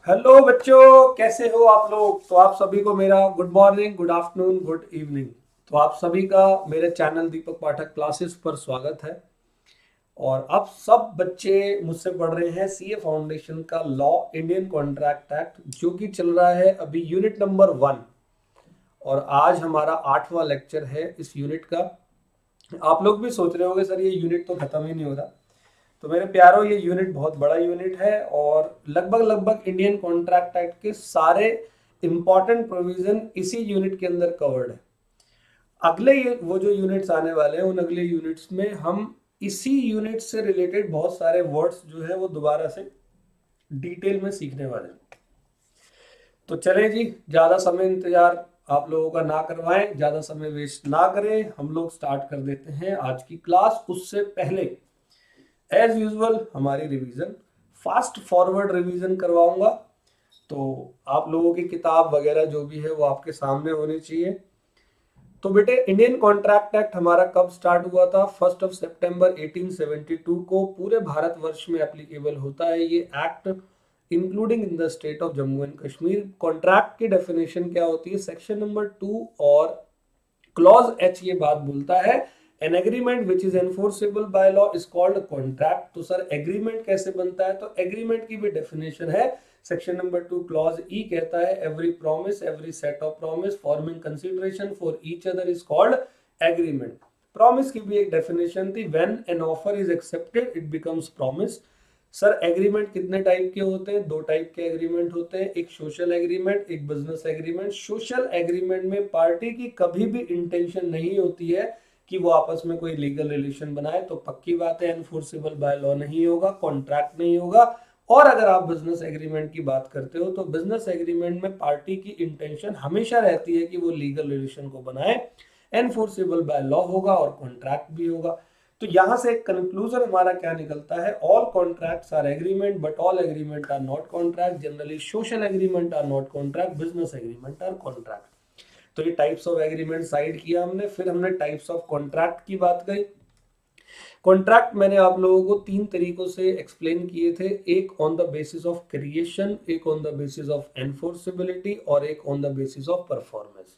Hello बच्चों, कैसे हो आप लोग। तो आप सभी को मेरा good morning, good afternoon, good evening. तो आप सभी का मेरे चैनल दीपक पाठक क्लासेस पर स्वागत है। और अब सब बच्चे मुझसे पढ़ रहे हैं सीए फाउंडेशन का लॉ, इंडियन कॉन्ट्रैक्ट एक्ट, जो कि चल रहा है अभी यूनिट नंबर 1। और आज हमारा 8वां लेक्चर है इस यूनिट का। आप लोग भी सोच रहे होंगे सर ये यूनिट तो खत्म ही नहीं हो रहा। तो मेरे प्यारों, ये यूनिट बहुत बड़ा यूनिट है और लगभग लगभग इंडियन कॉन्ट्रैक्ट एक्ट के सारे इंपॉर्टेंट प्रोविजन इसी यूनिट के अंदर कवर्ड है। अगले वो जो यूनिट्स आने वाले हैं, उन अगले यूनिट्स में हम इसी यूनिट से रिलेटेड बहुत सारे वर्ड्स जो है वो दोबारा से डिटेल में सीखने वाले हैं। तो चलें जी, ज़्यादा समय इंतजार आप लोगों का ना करवाएं, ज़्यादा समय वेस्ट ना करें, हम लोग स्टार्ट कर देते हैं आज की क्लास। उससे पहले एज यूजुअल हमारी रिवीजन, फास्ट फॉरवर्ड रिवीजन करवाऊंगा। तो आप लोगों की किताब वगैरह जो भी है वो आपके सामने होनी चाहिए। तो बेटे, इंडियन कॉन्ट्रैक्ट एक्ट हमारा कब स्टार्ट हुआ था? 1 सितंबर 1872 को पूरे भारतवर्ष में एप्लीकेबल होता है ये act, including in the state of Jammu and Kashmir. Contract की डेफिनेशन क्या होती है? सेक्शन नंबर 2 और क्लॉज एच ये बात बोलता है, an agreement which is enforceable by law is called contract. तो सर एग्रीमेंट कैसे बनता है? तो एग्रीमेंट की भी डेफिनेशन है, सेक्शन नंबर 2 क्लॉज ई कहता है, every promise, every set of promise forming consideration for each other is called agreement. Promise की भी एक डेफिनेशन थी, when an offer is accepted it becomes promise. Sir agreement कितने टाइप के होते हैं? 2 टाइप के एग्रीमेंट होते हैं, एक सोशल एग्रीमेंट, एक बिजनेस एग्रीमेंट। सोशल एग्रीमेंट में पार्टी की कभी भी इंटेंशन नहीं होती है कि वो आपस में कोई लीगल रिलेशन बनाए, तो पक्की बात है एनफोर्सेबल बाय लॉ नहीं होगा, कॉन्ट्रैक्ट नहीं होगा। और अगर आप बिजनेस एग्रीमेंट की बात करते हो तो बिजनेस एग्रीमेंट में पार्टी की इंटेंशन हमेशा रहती है कि वो लीगल रिलेशन को बनाए, एनफोर्सेबल बाय लॉ होगा और कॉन्ट्रैक्ट भी होगा। तो यहां से एक कंक्लूजन हमारा क्या निकलता है? All contracts are agreement but all agreement are not contract. Generally social agreement are not contract, business agreement are contract. तो ये टाइप्स ऑफ एग्रीमेंट साइड किया हमने, फिर हमने टाइप्स ऑफ कॉन्ट्रैक्ट की बात करी। कॉन्ट्रैक्ट मैंने आप लोगों को 3 तरीकों से एक्सप्लेन किए थे, एक on the basis of creation, एक on the basis of enforceability और एक on the basis of performance.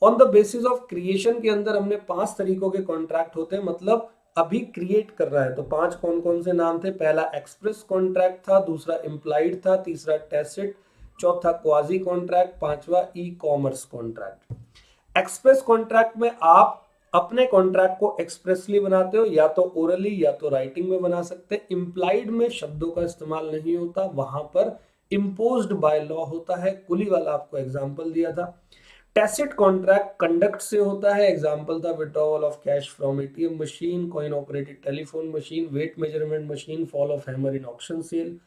On the basis of creation के अंदर हमने 5 तरीकों के कॉन्ट्रैक्ट होते हैं, मतलब अभी क्रिएट कर रहा है। तो 5 कौन कौन से नाम थे? पहला एक्सप्रेस कॉन्ट्रैक्ट था, दूसरा इम्प्लाइड था, तीसरा टैसिट, चौथा क्वाजी कॉन्ट्रैक्ट, पांचवा e commerce contract. Express contract में आप अपने कॉन्ट्रैक्ट को एक्सप्रेसली बनाते हो, या तो ओरली या तो राइटिंग में बना सकते हैं। इम्प्लाइड में शब्दों का इस्तेमाल नहीं होता, वहां पर इम्पोज्ड बाय लॉ होता है। कुली वाला आपको एग्जांपल दिया था। टैसिट कॉन्ट्रैक्ट कंडक्ट से होता है, एग्जांपल था withdrawal of cash from ATM machine, coin operated telephone machine, weight measurement machine, fall of hammer in auction sale.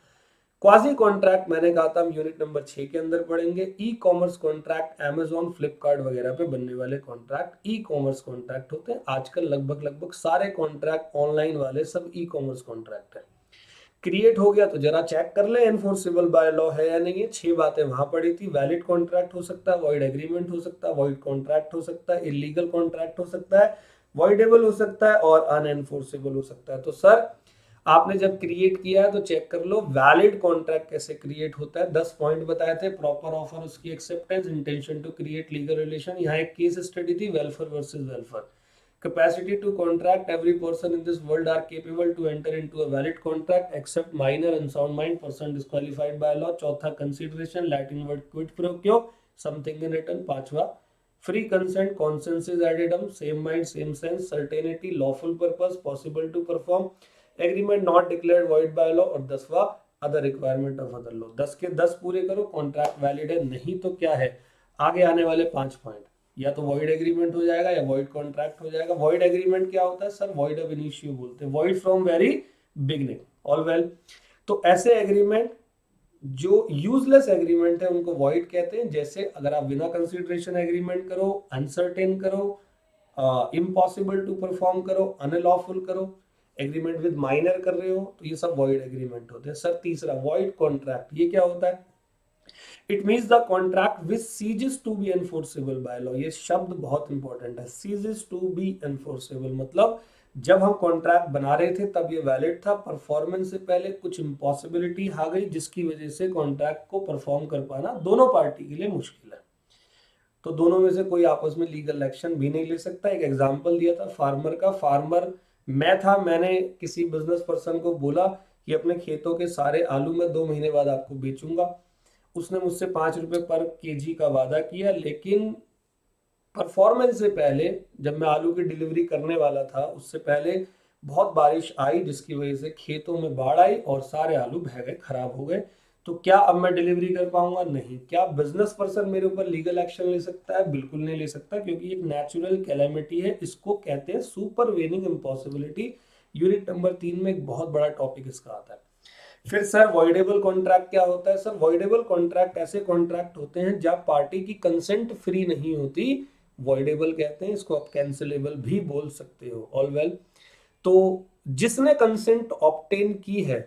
Quasi contract मैंने कहा था हम यूनिट नंबर 6 के अंदर पढ़ेंगे। E commerce contract Amazon, Flipkart वगैरह पे बनने वाले कॉन्ट्रैक्ट ई कॉमर्स कॉन्ट्रैक्ट होते हैं। आजकल लगभग लगभग सारे कॉन्ट्रैक्ट ऑनलाइन वाले सब ई कॉमर्स कॉन्ट्रैक्ट है। क्रिएट हो गया तो जरा चेक कर ले एनफोर्सेबल बाय लॉ है या नहीं है। 6 बातें वहां पड़ी थी। वैलिड कॉन्ट्रैक्ट हो सकता है, वॉइड एग्रीमेंट हो सकता है, वॉइड कॉन्ट्रैक्ट हो सकता है, इलीगल कॉन्ट्रैक्ट हो सकता है, वॉइडेबल हो सकता है और अनएनफोर्सेबल हो सकता है। तो सर आपने जब क्रिएट किया है तो चेक कर लो वैलिड कॉन्ट्रैक्ट कैसे क्रिएट होता है। 10 पॉइंट बताए थे, प्रॉपर ऑफर, उसकी acceptance, intention to create legal relation. यहाँ एक केस स्टडी थी, welfare versus welfare. Capacity to contract, every person in this world are capable to enter into a valid contract except minor unsound mind person disqualified by law। चौथा consideration, Latin word quid pro quo, something in return। पांचवा free consent, consensus addendum, same mind same sense, certainty, lawful purpose, possible to perform, agreement not declared void by law। और 10वां other requirement of other law। 10 के 10 पूरे करो, contract valid है। नहीं तो क्या है? आगे आने वाले 5 पॉइंट, या तो वॉइड एग्रीमेंट हो जाएगा या वॉइड कॉन्ट्रैक्ट हो जाएगा। वॉइड एग्रीमेंट क्या होता है सर? वॉइड ऑफ इनिशियो बोलते हैं, void from very beginning. All well. तो ऐसे एग्रीमेंट जो यूजलेस एग्रीमेंट है उनको वॉइड कहते हैं। जैसे अगर आप बिना कंसिडरेशन एग्रीमेंट करो, अनसर्टेन करो, इम्पॉसिबल टू परफॉर्म करो, अनलॉफुल करो, एग्रीमेंट विद माइनर कर रहे हो, तो ये सब वॉइड एग्रीमेंट होते हैं। सर तीसरा वॉइड कॉन्ट्रैक्ट, ये क्या होता है? It means the contract which ceases to be enforceable by law. ये शब्द बहुत इंपॉर्टेंट है, सीजेस टू बी एनफोर्सेबल मतलब जब हम कॉन्ट्रैक्ट बना रहे थे तब ये वैलिड था, परफॉर्मेंस से पहले कुछ इम्पॉसिबिलिटी आ गई जिसकी वजह से कॉन्ट्रैक्ट को परफॉर्म कर पाना दोनों पार्टी के लिए मुश्किल है। तो दोनों में से कोई आपस में लीगल एक्शन भी नहीं ले सकता। एक एग्जांपल दिया था फार्मर का। फार्मर मैं था, मैंने किसी बिजनेस पर्सन को बोला कि अपने खेतों के सारे आलू मैं 2 महीने बाद आपको बेचूंगा। उसने मुझसे 5 रुपए पर केजी का वादा किया, लेकिन परफॉर्मेंस से पहले जब मैं आलू की डिलीवरी करने वाला था उससे पहले बहुत बारिश आई जिसकी वजह से खेतों में बाढ़ आई और सारे आलू बह गए, खराब हो गए। तो क्या अब मैं डिलीवरी कर पाऊंगा? नहीं। क्या बिजनेस पर्सन मेरे ऊपर लीगल एक्शन ले सकता है? बिल्कुल नहीं ले सकता, क्योंकि एक नेचुरल कैलेमिटी है। इसको कहते हैं सुपरवेनिंग इम्पॉसिबिलिटी। यूनिट नंबर 3 में एक बहुत बड़ा टॉपिक इसका आता है। फिर सर वॉइडेबल कॉन्ट्रैक्ट क्या होता है? सर वॉइडेबल कॉन्ट्रैक्ट ऐसे कॉन्ट्रैक्ट होते हैं जब पार्टी की कंसेंट फ्री नहीं होती, वॉइडेबल कहते हैं। इसको आप कैंसिलेबल भी बोल सकते हो। All well. तो जिसने कंसेंट ऑब्टेन की है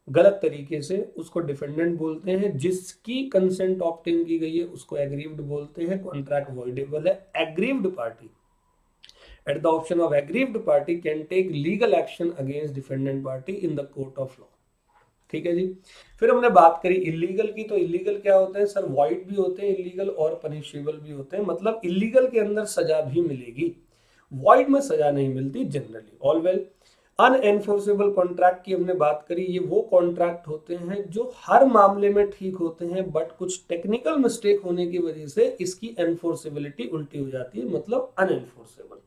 गलत तरीके से उसको डिफेंडेंट बोलते हैं, जिसकी कंसेंट ऑब्टेन की गई है उसको एग्रीव्ड बोलते हैं। कॉन्ट्रैक्ट वॉइडेबल है। Aggrieved party at the option of aggrieved party can take legal action against defendant party in the court of law. ठीक है जी। फिर हमने बात करी इलीगल की। तो इलीगल क्या होते हैं? सर वॉइड भी होते हैं इलीगल और पनिशेबल भी होते हैं। मतलब इलीगल के अंदर सजा भी मिलेगी, वॉइड में सजा नहीं मिलती generally. All well. Unenforceable contract की हमने बात करी। ये वो कॉन्ट्रैक्ट होते हैं जो हर मामले में ठीक होते हैं बट कुछ टेक्निकल मिस्टेक होने की वजह से इसकी एनफोर्सेबिलिटी उल्टी हो जाती है, मतलब अनएनफोर्सेबल।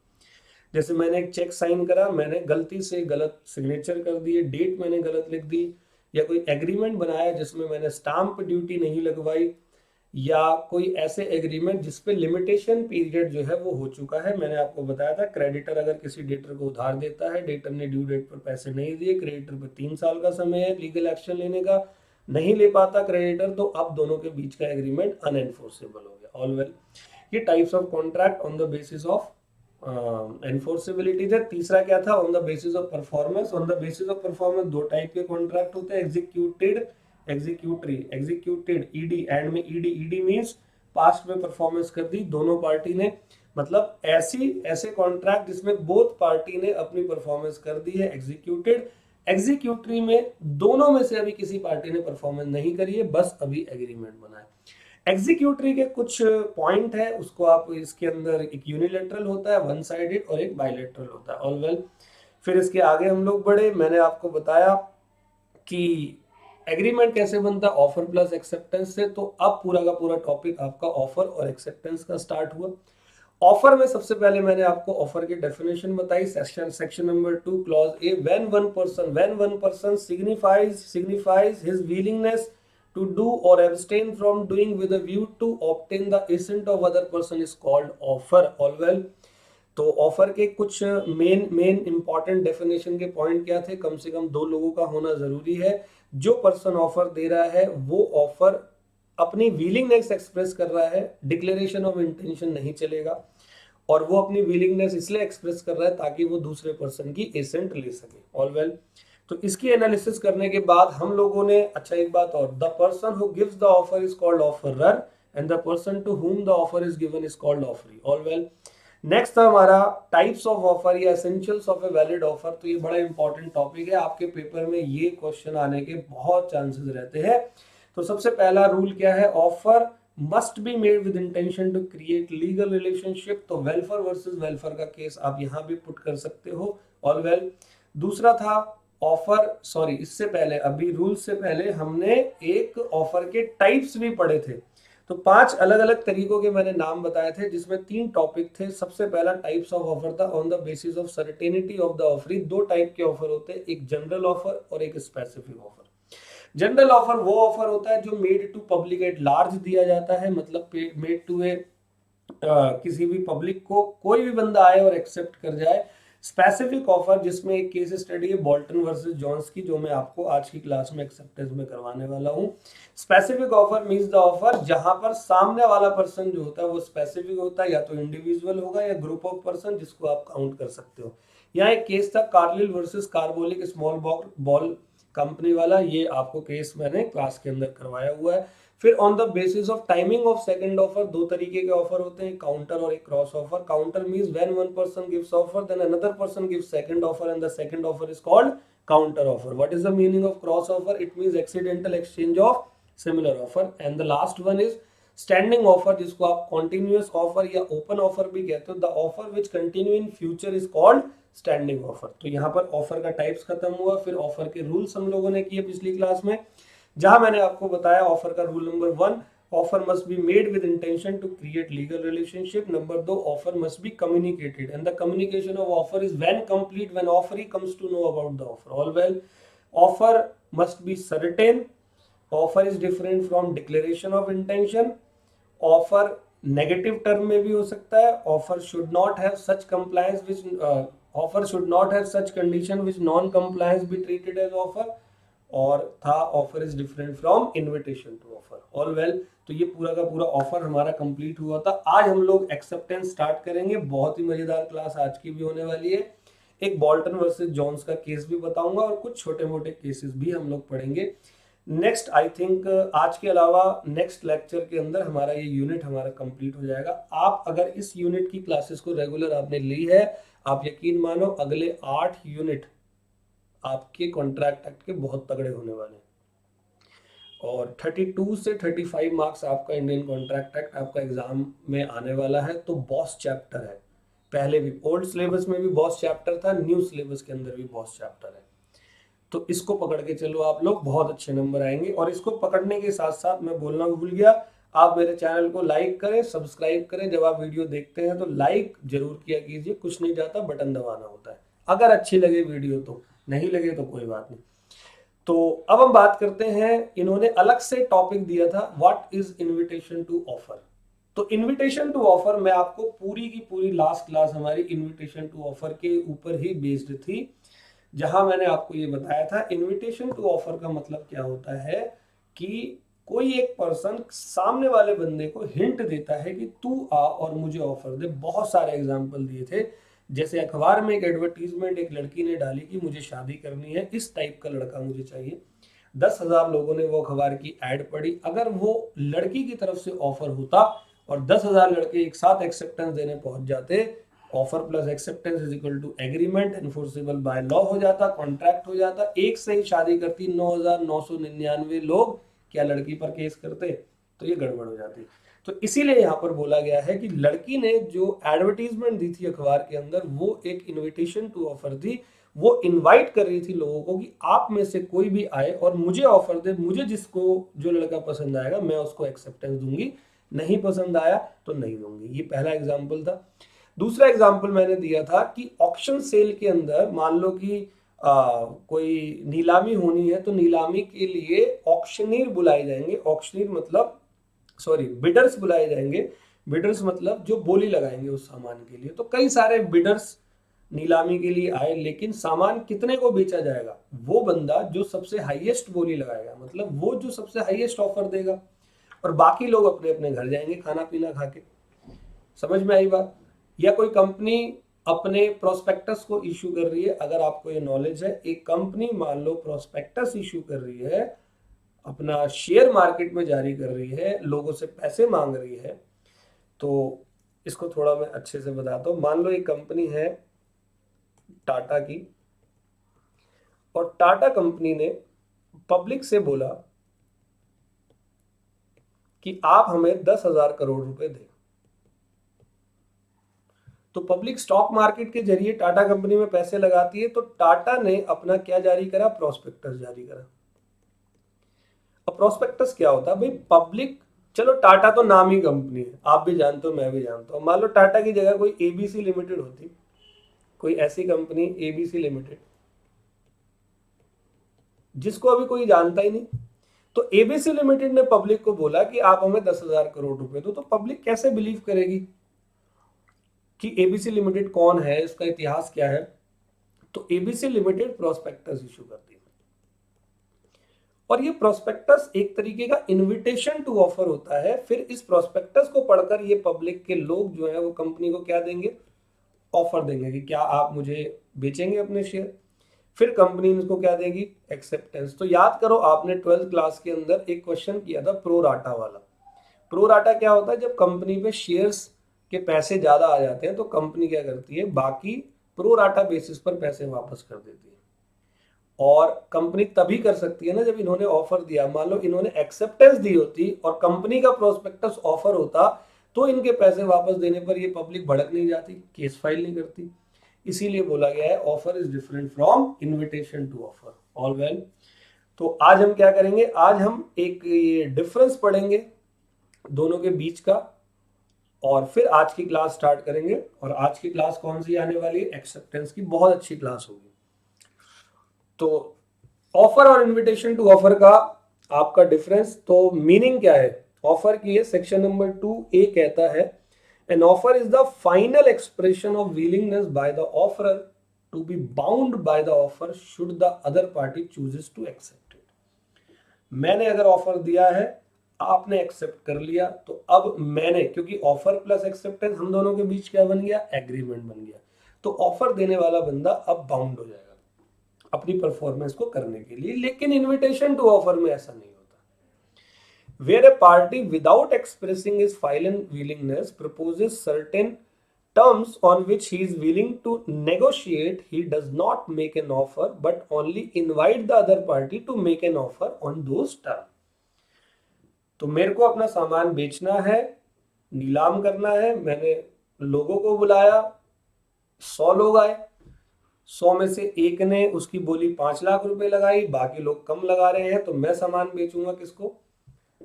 जैसे मैंने एक चेक साइन करा, मैंने गलती से गलत सिग्नेचर कर दिए, डेट मैंने गलत लिख दी, या कोई एग्रीमेंट बनाया जिसमें मैंने स्टाम्प ड्यूटी नहीं लगवाई, या कोई ऐसे एग्रीमेंट जिसपे लिमिटेशन पीरियड जो है वो हो चुका है। मैंने आपको बताया था क्रेडिटर अगर किसी डेटर को उधार देता है, डेटर ने ड्यू डेट पर पैसे नहीं दिए, क्रेडिटर पर 3 साल का समय है लीगल एक्शन लेने का, नहीं ले पाता क्रेडिटर, तो अब दोनों के बीच का एग्रीमेंट अनएनफोर्सेबल हो गया। All well. ये types of contract on the basis of enforceability थे। तीसरा क्या था? On the basis of performance. On the basis of performance दो टाइप के कॉन्ट्रैक्ट होते हैं, executed, executory. Executed ED, end में ईडी, ईडी मींस पास्ट में परफॉर्मेंस कर दी दोनों पार्टी ने, मतलब ऐसे कॉन्ट्रैक्ट जिसमें बोथ पार्टी ने अपनी परफॉर्मेंस कर दी है, एग्जीक्यूटेड। एग्जीक्यूटरी में दोनों में से अभी किसी पार्टी ने परफॉर्मेंस नहीं करी है, बस अभी एग्रीमेंट बना है। एग्जीक्यूटरी के कुछ पॉइंट है, उसको आप इसके अंदर एक यूनिलेटरल होता है, वन साइडेड, और एक बाइलेटरल होता है। All well. फिर इसके आगे हम लोग बढ़े, मैंने आपको बताया कि एग्रीमेंट कैसे बनता है, ऑफर प्लस एक्सेप्टेंस से। तो अब पूरा का पूरा टॉपिक आपका ऑफर और एक्सेप्टेंस का स्टार्ट हुआ। ऑफर में सबसे पहले मैंने आपको ऑफर की डेफिनेशन बताई, section number 2 clause A. When one person signifies his willingness to do or abstain from doing with a view to obtain the assent of other person is called offer. All well. तो offer के कुछ main important definition के point क्या थे? कम से कम 2 लोगों का होना जरूरी है। जो पर्सन ऑफर दे रहा है वो ऑफर अपनी विलिंगनेस एक्सप्रेस कर रहा है, डिक्लेरेशन ऑफ इंटेंशन नहीं चलेगा, और वो अपनी विलिंगनेस इसलिए एक्सप्रेस कर रहा है ताकि वो दूसरे पर्सन की एसेंट ले सके। All well. तो इसकी एनालिसिस करने के बाद हम लोगों ने, अच्छा एक बात और, the person who gives the offer is called offeror and the person to whom the offer is given is called offeree. All well. Next था हमारा टाइप्स ऑफ ऑफर या essentials of a valid offer. तो ये बड़ा important topic है, आपके paper में ये क्वेश्चन आने के बहुत चांसेस रहते हैं। तो सबसे पहला रूल क्या है? Offer must be made with intention to create legal relationship. तो वेलफेयर वर्सेस वेलफेयर का केस आप यहाँ भी पुट कर सकते हो। All well. दूसरा था ऑफर, सॉरी इससे पहले, अभी रूल से पहले हमने एक ऑफर के टाइप्स भी पढ़े थे। तो 5 अलग अलग तरीकों के मैंने नाम बताए थे जिसमें 3 टॉपिक थे। सबसे पहला टाइप्स ऑफ ऑफर था on the basis of certainty of the offeree. 2 type के ऑफर होते हैं, एक जनरल ऑफर और एक स्पेसिफिक ऑफर। जनरल ऑफर वो ऑफर होता है जो made to public at large दिया जाता है, मतलब मेड टू ए किसी भी पब्लिक को कोई भी बंदा आए और एक्सेप्ट कर जाए। स्पेसिफिक ऑफर जिसमें एक केस स्टडी है बोल्टन वर्सेस जॉन्स की, जो मैं आपको आज की क्लास में एक्सेप्टेंस में करवाने वाला हूं। Specific offer means the offer जहां पर सामने वाला पर्सन जो होता है वो स्पेसिफिक होता है, या तो इंडिविजुअल होगा या ग्रुप ऑफ पर्सन जिसको आप काउंट कर सकते हो। यहाँ एक केस था Carlill versus carbolic small ball company वाला, ये आपको केस मैंने क्लास के अंदर करवाया हुआ है। फिर on the basis of timing of second offer, दो तरीके के ऑफर होते हैं, काउंटर और एक cross offer. Counter means when one person gives offer then another person gives second offer and the second offer is called counter offer. What is the meaning of cross offer? It means accidental exchange of similar offer. And the last one is standing offer, जिसको आप continuous offer या open offer भी कहते हो। The offer which continue in future is called standing offer. तो यहाँ पर offer का टाइप्स खत्म हुआ। फिर ऑफर के रूल्स हम लोगों ने किए पिछली क्लास में, जहां मैंने आपको बताया ऑफर का rule number 1, offer must be made with intention to create legal relationship. Number 2, offer must be communicated and the communication of offer is when complete, when offeree comes to know about the offer. All well, offer must be certain, offer is different from declaration of intention, offer negative term में भी हो सकता है, offer should not have such compliance which offer should not have such condition which non compliance be treated as offer, और था offer is different from invitation to offer. All well, तो ये पूरा का पूरा ऑफर हमारा कंप्लीट हुआ था। आज हम लोग एक्सेप्टेंस स्टार्ट करेंगे। बहुत ही मजेदार क्लास आज की भी होने वाली है। एक बॉल्टन वर्सेस जॉन्स का केस भी बताऊंगा और कुछ छोटे मोटे केसेस भी हम लोग पढ़ेंगे। नेक्स्ट आई थिंक आज के अलावा नेक्स्ट लेक्चर के अंदर हमारा ये यूनिट हमारा कंप्लीट हो जाएगा। आप अगर इस यूनिट की क्लासेस को रेगुलर आपने ली है, आप यकीन मानो अगले 8 यूनिट आपके कॉन्ट्रैक्ट एक्ट के बहुत तगड़े होने वाले हैं। और 32 से 35 मार्क्स आपका इंडियन कॉन्ट्रैक्ट एक्ट आपका एग्जाम में आने वाला है। तो बॉस चैप्टर है, पहले भी ओल्ड सिलेबस में भी बॉस चैप्टर था, न्यू सिलेबस के अंदर भी बॉस चैप्टर है। तो इसको पकड़ के चलो आप लोग, बहुत अच्छे नंबर आएंगे। और इसको पकड़ने के साथ साथ मैं बोलना भूल गया, आप मेरे चैनल को लाइक करें, सब्सक्राइब करें। जब आप वीडियो देखते हैं तो लाइक जरूर किया कीजिए, कुछ नहीं जाता, बटन दबाना होता है। अगर अच्छी लगे वीडियो तो, नहीं लगे तो कोई बात नहीं। तो अब हम बात करते हैं, इन्होंने अलग से टॉपिक दिया था, what is invitation to offer. तो इनविटेशन टू ऑफर मैं आपको पूरी की पूरी लास्ट क्लास हमारी इनविटेशन टू ऑफर के ऊपर ही बेस्ड थी, जहां मैंने आपको ये बताया था इनविटेशन टू ऑफर का मतलब क्या होता है कि कोई एक पर्सन सामने वाले बंदे को हिंट देता है कि तू आ और मुझे ऑफर दे। बहुत सारे एग्जांपल दिए थे, जैसे अखबार में एक एडवर्टीजमेंट एक लड़की ने डाली कि मुझे शादी करनी है, इस टाइप का लड़का मुझे चाहिए। 10,000 लोगों ने वो अखबार की एड पढ़ी। अगर वो लड़की की तरफ से ऑफर होता और 10,000 लड़के एक साथ एक्सेप्टेंस देने पहुंच जाते, offer plus acceptance is equal to agreement, enforceable by law हो जाता, कॉन्ट्रैक्ट हो जाता। एक से ही शादी करती 9,999 लोग, क्या लड़की पर केस करते? तो ये गड़बड़ हो जाती। तो इसीलिए यहाँ पर बोला गया है कि लड़की ने जो एडवर्टीजमेंट दी थी अखबार के अंदर, वो एक इनविटेशन टू ऑफर थी। वो इनवाइट कर रही थी लोगों को कि आप में से कोई भी आए और मुझे ऑफर दे, मुझे जिसको जो लड़का पसंद आएगा मैं उसको एक्सेप्टेंस दूंगी, नहीं पसंद आया तो नहीं दूंगी। ये पहला एग्जाम्पल था। दूसरा एग्जाम्पल मैंने दिया था कि ऑक्शन सेल के अंदर मान लो कि कोई नीलामी होनी है, तो नीलामी के लिए ऑक्शनीर बुलाए जाएंगे। ऑक्शनीर मतलब बिडर्स बुलाए जाएंगे। बिडर्स मतलब जो बोली लगाएंगे उस सामान के लिए। तो कई सारे बिडर्स नीलामी के लिए आए, लेकिन सामान कितने को बेचा जाएगा? वो बंदा जो सबसे हाईएस्ट बोली लगाएगा, मतलब वो जो सबसे हाईएस्ट ऑफर देगा, और बाकी लोग अपने अपने घर जाएंगे खाना पीना खा के। समझ में आई बात? या कोई कंपनी अपने प्रोस्पेक्टस को इश्यू कर रही है, अगर आपको ये नॉलेज है, एक कंपनी मान लो प्रोस्पेक्टस इश्यू कर रही है, अपना शेयर मार्केट में जारी कर रही है, लोगों से पैसे मांग रही है। तो इसको थोड़ा मैं अच्छे से बताता हूँ। मान लो एक कंपनी है टाटा की, और टाटा कंपनी ने पब्लिक से बोला कि आप हमें 10,000 करोड़ रुपए दें। तो पब्लिक स्टॉक मार्केट के जरिए टाटा कंपनी में पैसे लगाती है। तो टाटा ने अपना क्या जारी करा? प्रोस्पेक्टस जारी करा। अब प्रोस्पेक्टस क्या होता है भाई? पब्लिक, चलो टाटा तो नामी कंपनी है, आप भी जानते हो मैं भी जानता हूं। मान लो टाटा की जगह कोई एबीसी लिमिटेड होती, कोई ऐसी कंपनी एबीसी लिमिटेड, जिसको अभी कोई जानता ही नहीं। तो एबीसी लिमिटेड ने पब्लिक को बोला कि आप हमें 10,000 करोड़ रुपए दो। तो पब्लिक कैसे बिलीव करेगी कि एबीसी लिमिटेड कौन है, इसका इतिहास क्या है? तो एबीसी लिमिटेड प्रोस्पेक्टस इशू करती है, और ये प्रोस्पेक्टस एक तरीके का इनविटेशन टू ऑफर होता है। फिर इस प्रोस्पेक्टस को पढ़कर ये पब्लिक के लोग जो है वो कंपनी को क्या देंगे? ऑफर देंगे कि क्या आप मुझे बेचेंगे अपने शेयर। फिर कंपनी इसको क्या देगी, एक्सेप्टेंस। तो याद करो आपने 12th क्लास के अंदर एक क्वेश्चन किया था प्रो राटा वाला। प्रो राटा क्या होता है, जब कंपनी पे शेयर्स के पैसे ज्यादा आ जाते हैं तो कंपनी क्या करती है, बाकी प्रो राटा बेसिस पर पैसे वापस कर देती है। और कंपनी तभी कर सकती है ना जब इन्होंने ऑफर दिया। मान लो इन्होंने एक्सेप्टेंस दी होती और कंपनी का प्रोस्पेक्टस ऑफर होता, तो इनके पैसे वापस देने पर ये पब्लिक भड़क नहीं जाती, केस फाइल नहीं करती। इसीलिए बोला गया है offer is different from invitation to offer. All well. तो आज हम क्या करेंगे, आज हम एक ये डिफरेंस पढ़ेंगे दोनों के बीच का, और फिर आज की क्लास स्टार्ट करेंगे। और आज की क्लास कौन सी आने वाली है, एक्सेप्टेंस की, बहुत अच्छी क्लास होगी। तो ऑफर और इनविटेशन टू ऑफर का आपका डिफरेंस, तो मीनिंग क्या है ऑफर की है। सेक्शन नंबर 2A कहता है an offer is the final expression of willingness by the offeror to be bound by the offer should the other party chooses to accept it. मैंने अगर offer दिया है, आपने एक्सेप्ट कर लिया, तो अब मैंने, क्योंकि ऑफर प्लस एक्सेप्टेंस हम दोनों के बीच क्या बन गया, एग्रीमेंट बन गया। तो ऑफर देने वाला बंदा अब बाउंड हो जाएगा अपनी परफॉर्मेंस को करने के लिए। लेकिन इनविटेशन टू ऑफर में ऐसा नहीं होता। Where a party without expressing his final willingness proposes certain terms on which he is willing to negotiate, he does not make an offer but only invite the other party to make an offer on those terms. तो मेरे को अपना सामान बेचना है, नीलाम करना है, मैंने लोगों को बुलाया, 100 लोग आए, 100 में से एक ने उसकी बोली 5 लाख रुपए लगाई, बाकी लोग कम लगा रहे हैं, तो मैं सामान बेचूंगा किसको,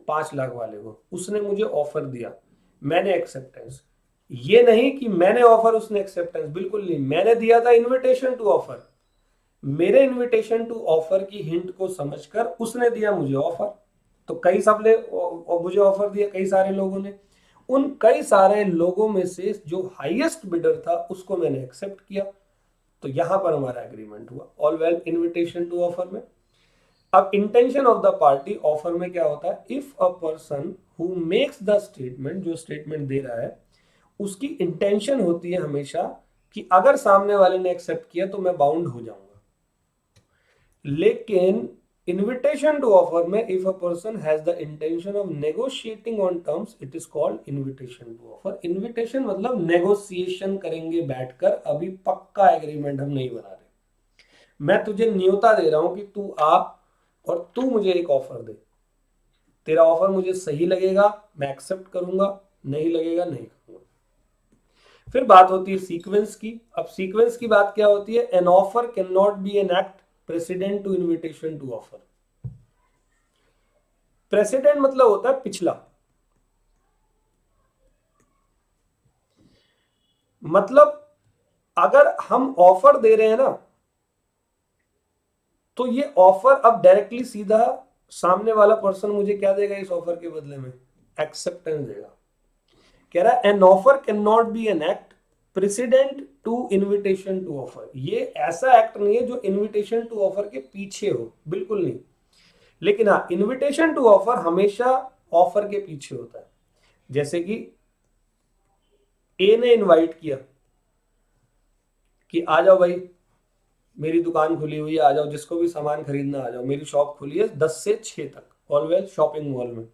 5 लाख वाले को। उसने मुझे ऑफर दिया, मैंने एक्सेप्टेंस। ये नहीं कि मैंने ऑफर उसने एक्सेप्टेंस, बिल्कुल नहीं। मैंने दिया था इनविटेशन टू ऑफर, मेरे इनविटेशन टू ऑफर की हिंट को समझकर उसने दिया मुझे ऑफर। तो कई सबने मुझे ऑफर दिया, कई सारे लोगों ने। उन कई सारे लोगों में से जो हाईएस्ट बिडर था उसको मैंने एक्सेप्ट किया, तो यहां पर हमारा एग्रीमेंट हुआ। All well invitation to offer में। अब intention of the party offer में क्या होता है, if a person who makes the statement, जो स्टेटमेंट दे रहा है उसकी इंटेंशन होती है हमेशा कि अगर सामने वाले ने एक्सेप्ट किया तो मैं बाउंड हो जाऊंगा। लेकिन इनविटेशन टू ऑफर में if a person has the intention of negotiating on terms, it is called invitation to offer. Invitation मतलब नेगोशिएशन करेंगे बैठकर, अभी पक्का एग्रीमेंट हम नहीं बना रहे। मैं तुझे न्योता दे रहा हूं कि तू आ और तू मुझे एक ऑफर दे। तेरा ऑफर मुझे सही लगेगा मैं एक्सेप्ट करूंगा, नहीं लगेगा नहीं करूंगा। फिर बात होती है सीक्वेंस की। अब सीक्वेंस की बात क्या होती है, an offer can not be an act precedent to invitation to offer. Precedent मतलब होता है पिछला, मतलब अगर हम ऑफर दे रहे हैं ना, तो ये ऑफर अब डायरेक्टली सीधा सामने वाला पर्सन मुझे क्या देगा इस ऑफर के बदले में, एक्सेप्टेंस देगा। कह रहा है an offer can not be an act precedent to invitation to offer. ये ऐसा एक्ट नहीं है जो इनविटेशन टू ऑफर के पीछे हो, बिल्कुल नहीं। लेकिन हाँ, इनविटेशन टू ऑफर हमेशा ऑफर के पीछे होता है। जैसे कि ए ने इनवाइट किया कि आ जाओ भाई, मेरी दुकान खुली हुई है, आ जाओ, जिसको भी सामान खरीदना आ जाओ, मेरी शॉप खुली है 10 से 6 तक, ऑलवेज शॉपिंग मॉल में।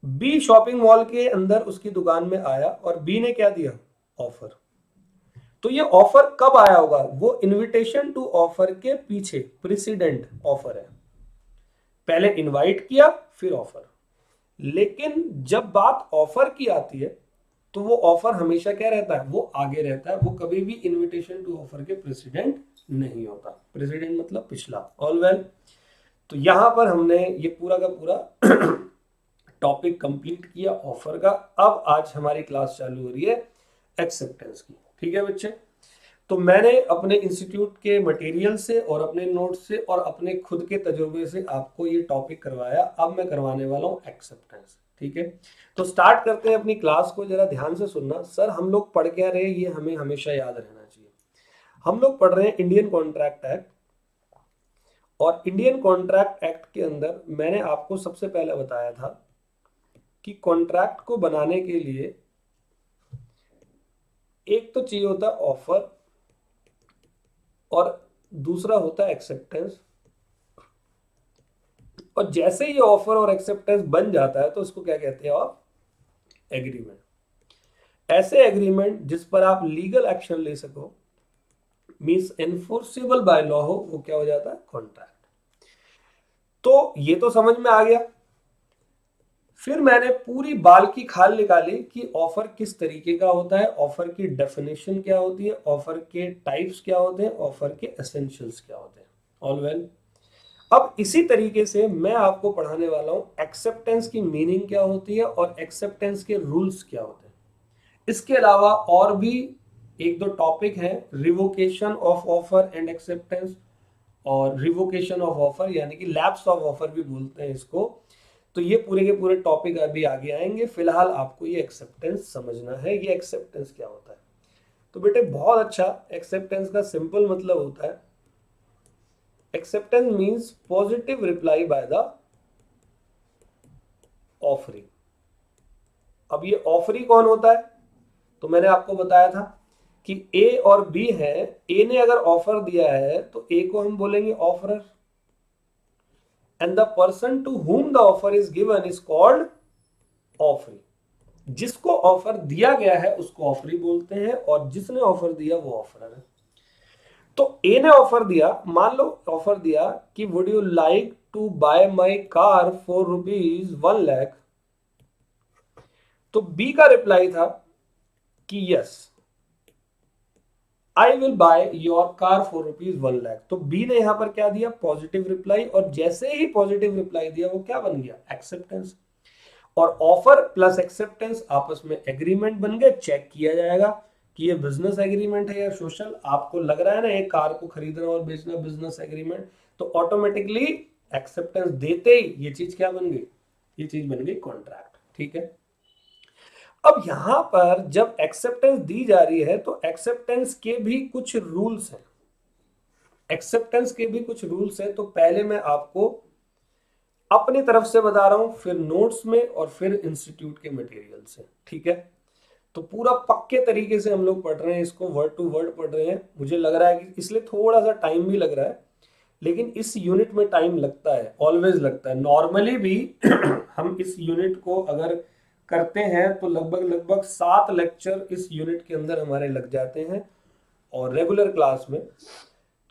बी शॉपिंग मॉल के अंदर उसकी दुकान में आया और बी ने क्या दिया, ऑफर। तो ये ऑफर कब आया होगा, वो इनविटेशन टू ऑफर के पीछे प्रेसिडेंट ऑफर है। पहले इनवाइट किया फिर ऑफर। लेकिन जब बात ऑफर की आती है तो वो ऑफर हमेशा क्या रहता है, वो आगे रहता है, वो कभी भी इनविटेशन टू ऑफर के प्रेसिडेंट नहीं होता। प्रेसिडेंट मतलब पिछला। All well. तो यहां पर हमने ये पूरा का पूरा टॉपिक कंप्लीट किया ऑफर का। अब आज हमारी क्लास चालू हो रही है एक्सेप्टेंस की। ठीक है बच्चे, तो मैंने अपने इंस्टीट्यूट के मटेरियल से और अपने नोट्स से और अपने खुद के तजुर्बे से आपको ये टॉपिक करवाया। अब मैं करवाने वाला हूँ एक्सेप्टेंस। ठीक है, तो स्टार्ट करते हैं अपनी क्लास को। जरा ध्यान से सुनना। सर हम लोग पढ़ क्या रहे, ये हमें हमेशा याद रहना चाहिए। हम लोग पढ़ रहे हैं इंडियन कॉन्ट्रैक्ट एक्ट, और इंडियन कॉन्ट्रैक्ट एक्ट के अंदर मैंने आपको सबसे पहले बताया था कि कॉन्ट्रैक्ट को बनाने के लिए एक तो चाहिए होता है ऑफर, और दूसरा होता है एक्सेप्टेंस। और जैसे ही ऑफर और एक्सेप्टेंस बन जाता है तो उसको क्या कहते हैं आप? एग्रीमेंट। ऐसे एग्रीमेंट जिस पर आप लीगल एक्शन ले सको, मींस एनफोर्सेबल बाय लॉ हो, वो क्या हो जाता है? कॉन्ट्रैक्ट। तो ये तो समझ में आ गया। फिर मैंने पूरी बाल की खाल निकाली कि ऑफर किस तरीके का होता है, ऑफर की डेफिनेशन क्या होती है, ऑफर के टाइप्स क्या होते हैं, ऑफर के एसेंशियल्स क्या होते हैं। All well. अब इसी तरीके से मैं आपको पढ़ाने वाला हूं एक्सेप्टेंस की मीनिंग क्या होती है और एक्सेप्टेंस के रूल्स क्या होते हैं। इसके अलावा और भी एक दो टॉपिक है, revocation of offer and acceptance, और रिवोकेशन ऑफ ऑफर यानी कि लैप्स ऑफ ऑफर भी बोलते हैं इसको। तो ये पूरे के पूरे टॉपिक अभी आगे आएंगे। फिलहाल आपको ये एक्सेप्टेंस समझना है, ये एक्सेप्टेंस क्या होता है। तो बेटे बहुत अच्छा, एक्सेप्टेंस का सिंपल मतलब होता है, acceptance means positive reply by the offering. अब ये ऑफरी कौन होता है? तो मैंने आपको बताया था कि ए और बी है। ए ने अगर ऑफर दिया है तो ए को हम बोलेंगे offeror, and the person to whom the offer is given is called offeree. जिसको ऑफर दिया गया है उसको ऑफरी बोलते हैं, और जिसने ऑफर दिया वो ऑफरर है। तो ए ने ऑफर दिया, मान लो ऑफर दिया कि would you like to buy my car for ₹1,00,000। तो बी का रिप्लाई था कि yes I will buy your car for ₹1,00,000। तो बी ने यहां पर क्या दिया? Positive reply. और जैसे ही पॉजिटिव रिप्लाई दिया वो क्या बन गया? एक्सेप्टेंस। और ऑफर प्लस एक्सेप्टेंस आपस में एग्रीमेंट बन गए। चेक किया जाएगा कि ये बिजनेस एग्रीमेंट है या सोशल। आपको लग रहा है ना एक कार को खरीदना और बेचना बिजनेस एग्रीमेंट, तो ऑटोमेटिकली एक्सेप्टेंस देते ही ये चीज क्या बन गई? ये चीज बन गई कॉन्ट्रैक्ट। ठीक है। अब यहां पर जब एक्सेप्टेंस दी जा रही है तो एक्सेप्टेंस के भी कुछ रूल्स हैं। एक्सेप्टेंस के भी कुछ रूल्स हैं। तो पहले मैं आपको अपनी तरफ से बता रहा हूं, फिर नोट्स में, और फिर इंस्टीट्यूट के मटेरियल से। ठीक है। तो पूरा पक्के तरीके से हम लोग पढ़ रहे हैं इसको, वर्ड टू वर्ड पढ़ रहे हैं। मुझे लग रहा है कि इसलिए थोड़ा सा टाइम भी लग रहा है, लेकिन इस यूनिट में टाइम लगता है, ऑलवेज लगता है। नॉर्मली भी हम इस यूनिट को अगर करते हैं तो लगभग लगभग 7 लेक्चर इस यूनिट के अंदर हमारे लग जाते हैं। और रेगुलर क्लास में,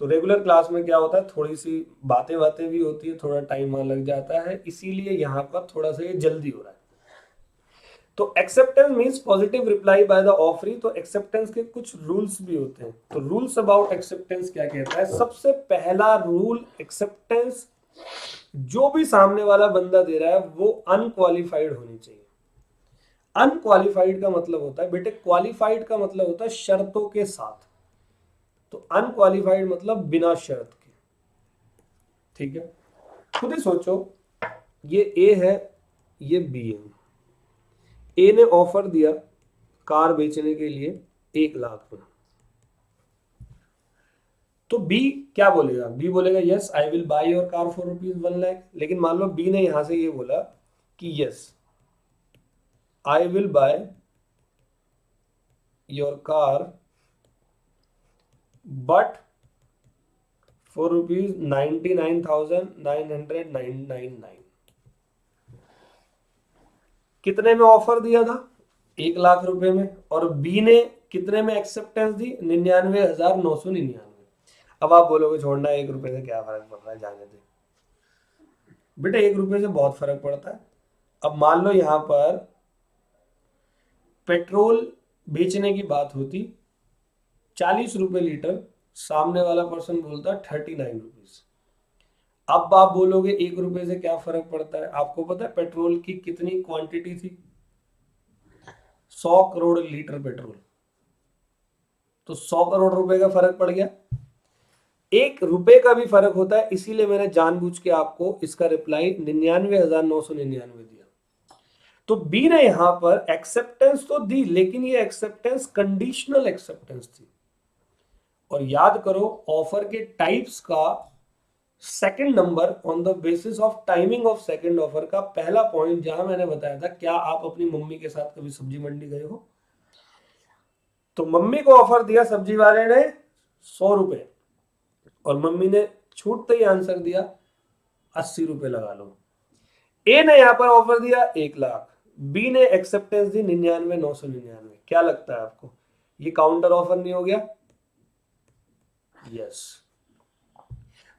तो रेगुलर क्लास में क्या होता है, थोड़ी सी बातें बातें भी होती है, थोड़ा टाइम वहां लग जाता है, इसीलिए यहाँ पर थोड़ा सा ये जल्दी हो रहा है। तो acceptance means positive reply by the offeree. तो एक्सेप्टेंस के कुछ रूल्स भी होते हैं। तो रूल्स अबाउट एक्सेप्टेंस क्या कहता है? सबसे पहला रूल, एक्सेप्टेंस जो भी सामने वाला बंदा दे रहा है वो अनक्वालिफाइड होनी चाहिए। अनक्वालिफाइड का मतलब होता है बेटे, क्वालिफाइड का मतलब होता है शर्तों के साथ। तो अनक्वालिफाइड मतलब बिना शर्त के। ठीक है। खुद ही सोचो, ये ए है, ये बी है। ए ने ऑफर दिया कार बेचने के लिए 1,00,000 में। तो बी क्या बोलेगा? बी बोलेगा yes I will buy your car for ₹1,00,000। लेकिन मान लो बी ने यहां से ये बोला कि yes I will buy your car but for ₹99,999। कितने में ऑफर दिया था? 1,00,000 रुपए में। और बी ने कितने में एक्सेप्टेंस दी? 99,999। अब आप बोलोगे छोड़ना, 1 रुपए से क्या फर्क पड़ रहा है, जाने दे। बेटा 1 रुपए से बहुत फर्क पड़ता है। अब मान लो यहां पर पेट्रोल बेचने की बात होती 40 रुपए लीटर, सामने वाला पर्सन बोलता 39 रुपीज। अब आप बोलोगे 1 रुपए से क्या फर्क पड़ता है? आपको पता है पेट्रोल की कितनी क्वांटिटी थी? 100 करोड़ लीटर पेट्रोल। तो 100 करोड़ रुपए का फर्क पड़ गया। 1 रुपए का भी फर्क होता है, इसीलिए मैंने जानबूझ के आपको इसका रिप्लाई 99,999 दिया। तो बी ने यहां पर एक्सेप्टेंस तो दी, लेकिन ये एक्सेप्टेंस कंडीशनल एक्सेप्टेंस थी। और याद करो ऑफर के टाइप्स का second number on the basis of timing of second offer का पहला पॉइंट जहां मैंने बताया था, क्या आप अपनी मम्मी के साथ कभी सब्जी मंडी गए हो? तो मम्मी को ऑफर दिया सब्जी वाले ने 100 रुपए, और मम्मी ने छूटते ही आंसर दिया 80 रुपए लगा लो। ए ने यहां पर ऑफर दिया 1 लाख, बी ने एक्सेप्टेंस दी 99,999। क्या लगता है आपको, ये काउंटर ऑफर नहीं हो गया? यस।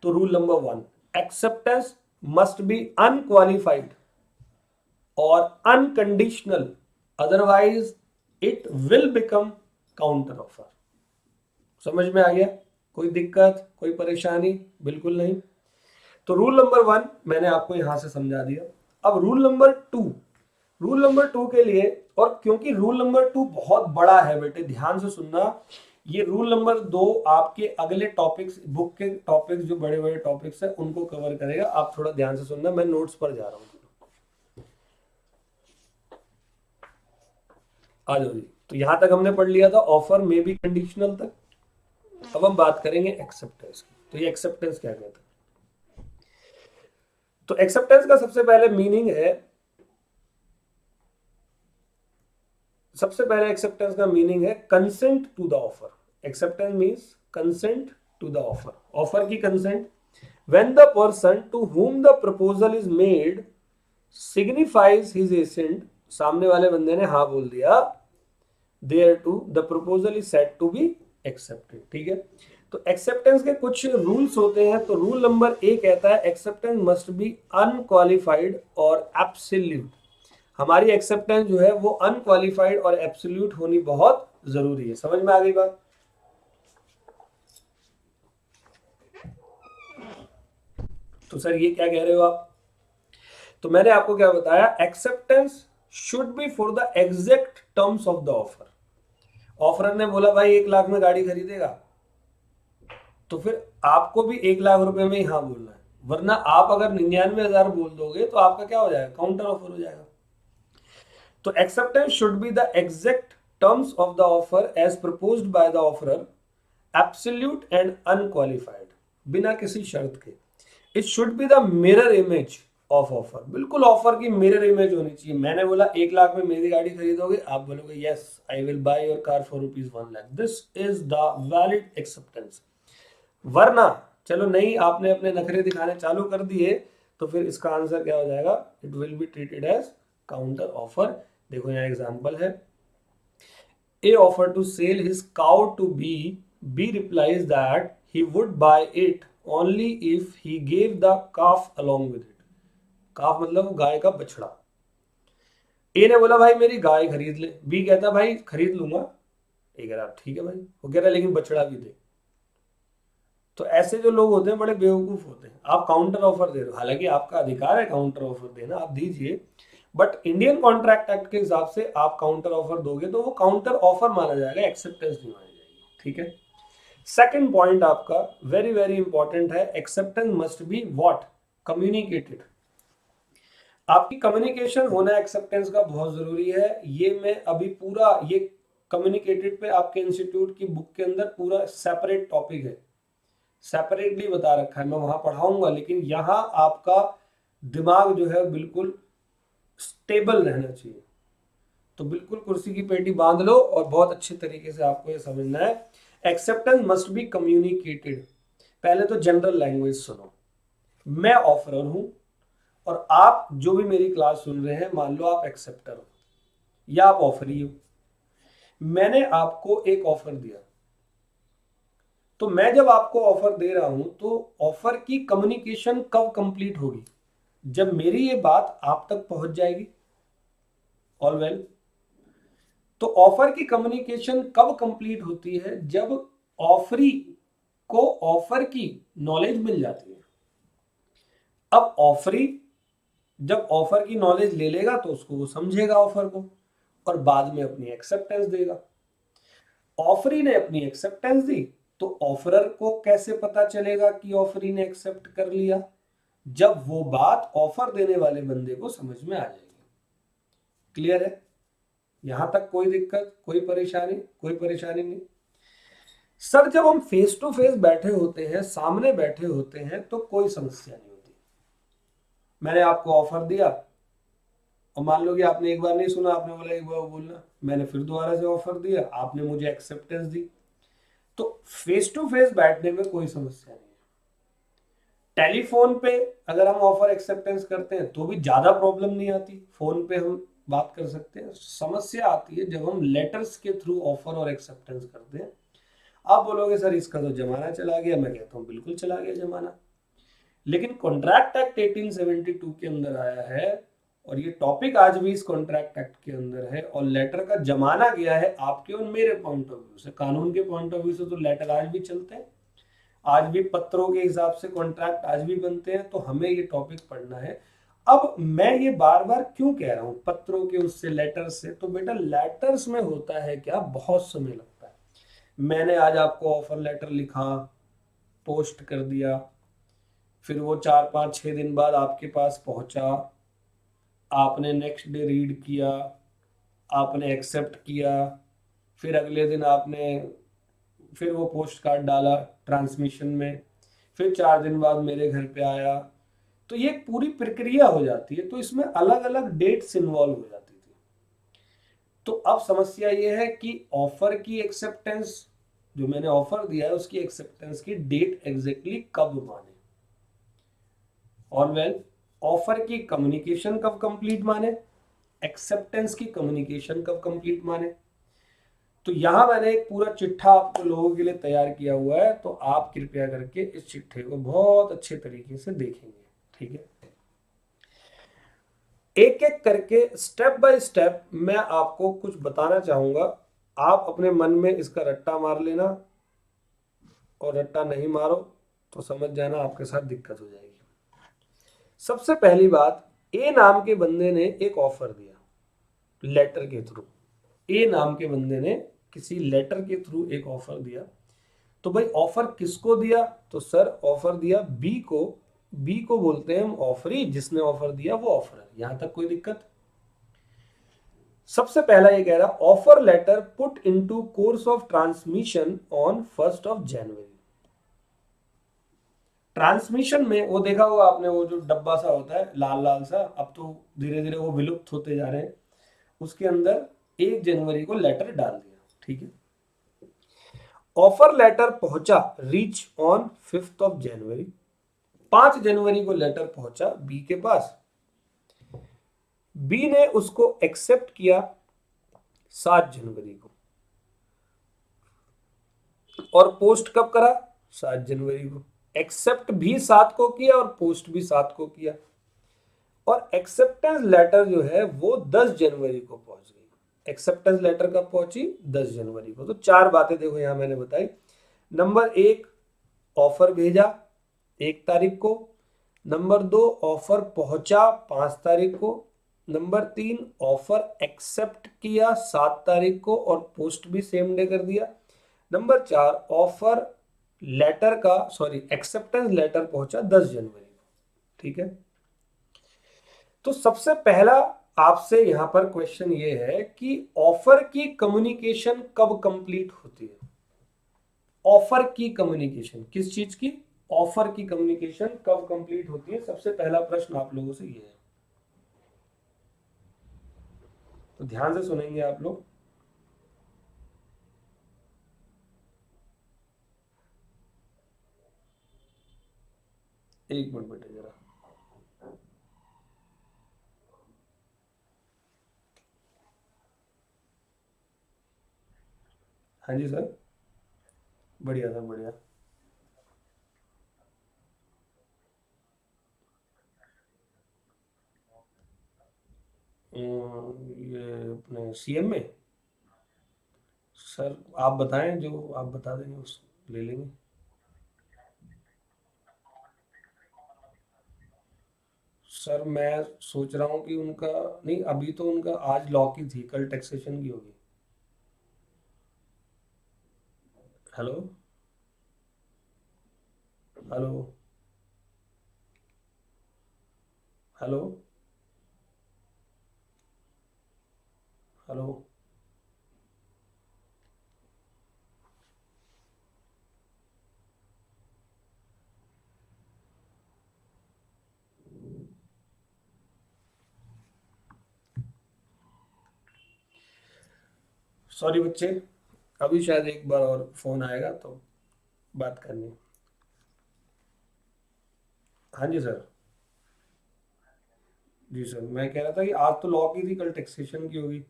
तो rule number 1, acceptance must be unqualified और unconditional, otherwise it will become counter offer. समझ में आ गया? कोई दिक्कत, कोई परेशानी? बिल्कुल नहीं। तो रूल नंबर 1 मैंने आपको यहां से समझा दिया। अब रूल नंबर 2 के लिए, और क्योंकि रूल नंबर 2 बहुत बड़ा है बेटे, ध्यान से सुनना, ये रूल नंबर 2 आपके अगले टॉपिक्स, बुक के टॉपिक्स, जो बड़े बड़े टॉपिक्स है उनको कवर करेगा। आप थोड़ा ध्यान से सुनना, मैं नोट्स पर जा रहा हूं। आ जाओ जी। तो यहां तक हमने पढ़ लिया था ऑफर में भी कंडीशनल तक। अब हम बात करेंगे एक्सेप्टेंस की। तो ये एक्सेप्टेंस क्या कहता है? तो एक्सेप्टेंस का सबसे पहले मीनिंग है, सबसे पहले एक्सेप्टेंस का मीनिंग है consent to the offer. Acceptance means consent to the offer, offer की consent. When the person to whom the proposal is made signifies his assent, सामने वाले बंदे ने हाँ बोल दिया, there to the proposal is said to be accepted. ठीक है, तो एक्सेप्टेंस के कुछ रूल्स होते हैं। तो रूल नंबर 1 कहता है एक्सेप्टेंस मस्ट बी अनक्वालिफाइड और एब्सोल्यूट। हमारी एक्सेप्टेंस जो है वो अनक्वालिफाइड और एब्सोल्यूट होनी बहुत जरूरी है। समझ में आ गई बात? तो सर ये क्या कह रहे हो आप? तो मैंने आपको क्या बताया, acceptance should B for the exact terms of the offer. Offeror ने बोला भाई 1 लाख में गाड़ी खरीदेगा, तो फिर आपको भी 1 लाख रुपए में ही हाँ बोलना है, वरना आप अगर 99,000 बोल दोगे तो आपका क्या हो जाएगा, काउंटर ऑफर हो जाएगा। तो acceptance should be the exact terms of the offer as proposed by the offeror, absolute and unqualified, बिना किसी शर्त के। It should be the mirror image of offer, बिल्कुल ऑफर की मिरर इमेज होनी चाहिए। मैंने बोला 1 लाख में मेरी गाड़ी खरीदोगे, आप बोलोगे yes I will buy your car for ₹1 lakh, this is the valid acceptance. वरना चलो नहीं, आपने अपने नखरे दिखाने चालू कर दिए, तो फिर इसका आंसर क्या हो जाएगा, it will be treated as counter offer. देखो यहाँ एग्जांपल है, A offer to sell his cow to B replies that he would buy it only if he gave the calf along with it. Calf मतलब गाय का बछड़ा। ए ने बोला भाई मेरी गाय खरीद ले, बी कहता भाई खरीद लूंगा, ए कह रहा ठीक है भाई, वो कह रहा लेकिन बछड़ा भी दे। तो ऐसे जो लोग होते हैं बड़े बेवकूफ होते हैं। आप काउंटर ऑफर दे रहे हो, हालांकि आपका अधिकार है काउंटर ऑफर देना, आप दीजिए, बट इंडियन कॉन्ट्रैक्ट एक्ट के हिसाब से आप काउंटर ऑफर दोगे तो वो काउंटर ऑफर माना जाएगा, एक्सेप्टेंस नहीं मानी जाएगी। ठीक है, सेकंड पॉइंट आपका वेरी वेरी इंपॉर्टेंट है, acceptance must be what, communicated. आपकी कम्युनिकेशन होना एक्सेप्टेंस का बहुत जरूरी है। ये मैं अभी पूरा ये कम्युनिकेटेड पे आपके इंस्टीट्यूट की बुक के अंदर पूरा सेपरेट टॉपिक है, सेपरेटली बता रखा है, मैं वहां पढ़ाऊंगा। लेकिन यहाँ आपका दिमाग जो है बिल्कुल स्टेबल रहना चाहिए। तो बिल्कुल कुर्सी की पेटी बांध लो और बहुत अच्छे तरीके से आपको ये समझना है, एक्सेप्टेंस मस्ट बी कम्युनिकेटेड। पहले तो जनरल लैंग्वेज सुनो, मैं ऑफरर हूं और आप जो भी मेरी क्लास सुन रहे हैं, मान लो आप एक्सेप्टर हो या आप ऑफरी हो, मैंने आपको एक ऑफर दिया, तो मैं जब आपको ऑफर दे रहा हूं तो ऑफर की कम्युनिकेशन कब कंप्लीट होगी, जब मेरी ये बात आप तक पहुंच जाएगी। ऑल वेल, तो ऑफर की कम्युनिकेशन कब कंप्लीट होती है, जब ऑफरी को ऑफर की नॉलेज मिल जाती है। अब ऑफरी जब ऑफर की नॉलेज ले लेगा तो उसको वो समझेगा ऑफर को, और बाद में अपनी एक्सेप्टेंस देगा। ऑफरी ने अपनी एक्सेप्टेंस दी, तो ऑफरर को कैसे पता चलेगा कि ऑफरी ने एक्सेप्ट कर लिया, जब वो बात ऑफर देने वाले बंदे को समझ में आ जाएगी। क्लियर है? यहां तक कोई दिक्कत, कोई परेशानी? कोई परेशानी नहीं सर। जब हम फेस टू फेस बैठे होते हैं, सामने बैठे होते हैं, तो कोई समस्या नहीं होती। मैंने आपको ऑफर दिया और मान लो कि आपने एक बार नहीं सुना, आपने बोला एक बार बोलना, मैंने फिर दोबारा से ऑफर दिया, आपने मुझे एक्सेप्टेंस दी, तो फेस टू फेस बैठने में कोई समस्या नहीं है। टेलीफोन पे अगर हम ऑफर एक्सेप्टेंस करते हैं तो भी ज्यादा प्रॉब्लम नहीं आती, फोन पे हम बात कर सकते हैं। समस्या आती है जब हम लेटर्स के थ्रू ऑफर और एक्सेप्टेंस करते हैं। आप बोलोगे सर इसका तो जमाना चला गया, मैं कहता हूँ बिल्कुल चला गया जमाना, लेकिन कॉन्ट्रैक्ट एक्ट 1872 के अंदर आया है और ये टॉपिक आज भी इस कॉन्ट्रैक्ट एक्ट के अंदर है, और लेटर का जमाना गया है आपके और मेरे पॉइंट ऑफ व्यू से। कानून के पॉइंट ऑफ व्यू से तो लेटर आज भी चलते हैं, आज भी पत्रों के हिसाब से कॉन्ट्रैक्ट आज भी बनते हैं, तो हमें ये टॉपिक पढ़ना है। अब मैं ये बार बार क्यों कह रहा हूं पत्रों के उससे लेटर से, तो बेटा लेटर्स में होता है क्या, बहुत समय लगता है। मैंने आज आपको ऑफर लेटर लिखा, पोस्ट कर दिया, फिर वो 4 5 6 दिन बाद आपके पास पहुंचा, आपने नेक्स्ट डे रीड किया, आपने एक्सेप्ट किया, फिर अगले दिन आपने फिर वो पोस्ट कार्ड डाला ट्रांसमिशन में, फिर 4 दिन बाद मेरे घर पे आया, तो ये पूरी प्रक्रिया हो जाती है, तो इसमें अलग अलग डेट्स इन्वॉल्व हो जाती थी। तो अब समस्या ये है कि ऑफर की एक्सेप्टेंस, जो मैंने ऑफर दिया है उसकी एक्सेप्टेंस की डेट एग्जैक्टली कब माने, और वेल ऑफर की कम्युनिकेशन कब कंप्लीट माने, एक्सेप्टेंस की कम्युनिकेशन कब कंप्लीट माने। तो यहां मैंने एक पूरा चिट्ठा आपको लोगों के लिए तैयार किया हुआ है, तो आप कृपया करके इस चिट्ठे को बहुत अच्छे तरीके से देखेंगे, ठीक है। एक एक करके स्टेप बाय स्टेप मैं आपको कुछ बताना चाहूंगा, आप अपने मन में इसका रट्टा मार लेना, और रट्टा नहीं मारो तो समझ जाना आपके साथ दिक्कत हो जाएगी। सबसे पहली बात, ए नाम के बंदे ने एक ऑफर दिया लेटर के थ्रू। ए नाम के बंदे ने किसी लेटर के थ्रू एक ऑफर दिया, तो भाई ऑफर किसको दिया, तो सर ऑफर दिया बी को। बी को बोलते हैं हम ऑफरी, जिसने ऑफर दिया वो ऑफर है, यहां तक कोई दिक्कत। सबसे पहला ये कह रहा offer letter put into course of transmission on 1 January. Transmission में वो देखा होगा आपने, वो जो डब्बा सा होता है लाल लाल सा, अब तो धीरे धीरे वो विलुप्त होते जा रहे हैं, उसके अंदर 1 जनवरी को लेटर डाल दिया, ठीक है। ऑफर लेटर पहुंचा रीच ऑन 5 जनवरी। 5 जनवरी को लेटर पहुंचा बी के पास। बी ने उसको एक्सेप्ट किया 7 जनवरी को, और पोस्ट कब करा, 7 जनवरी को। एक्सेप्ट भी 7 को किया और पोस्ट भी 7 को किया, और एक्सेप्टेंस लेटर जो है वो 10 जनवरी को पहुंच गई। एक्सेप्टेंस लेटर कब पहुंची, 10 जनवरी को। तो 4 बातें देखो यहां मैंने बताई। नंबर 1, ऑफर भेजा 1 तारीख को। नंबर 2, ऑफर पहुंचा 5 तारीख को। नंबर 3, ऑफर एक्सेप्ट किया 7 तारीख को और पोस्ट भी सेम डे कर दिया। नंबर 4, ऑफर लेटर का एक्सेप्टेंस लेटर पहुंचा 10 जनवरी को, ठीक है। तो सबसे पहला आपसे यहां पर क्वेश्चन ये है कि ऑफर की कम्युनिकेशन कब कंप्लीट होती है। ऑफर की कम्युनिकेशन किस चीज की, ऑफर की कम्युनिकेशन कब कंप्लीट होती है, सबसे पहला प्रश्न आप लोगों से ये है। तो ध्यान से सुनेंगे आप लोग। एक मिनट बेटे जरा। हाँ जी सर, बढ़िया सर बढ़िया। ये अपने सीएम में, सर आप बताएं, जो आप बता देंगे उस ले लेंगे। सर मैं सोच रहा हूँ कि उनका, नहीं अभी तो उनका आज लॉ की थी, कल टैक्सेशन की होगी। Hello, hello, hello, hello. Sorry बच्चे, अभी शायद एक बार और फोन आएगा तो बात करनी है। हाँ जी सर। जी सर, मैं कह रहा था कि आज तो लॉ की थी, कल टैक्सेशन की होगी।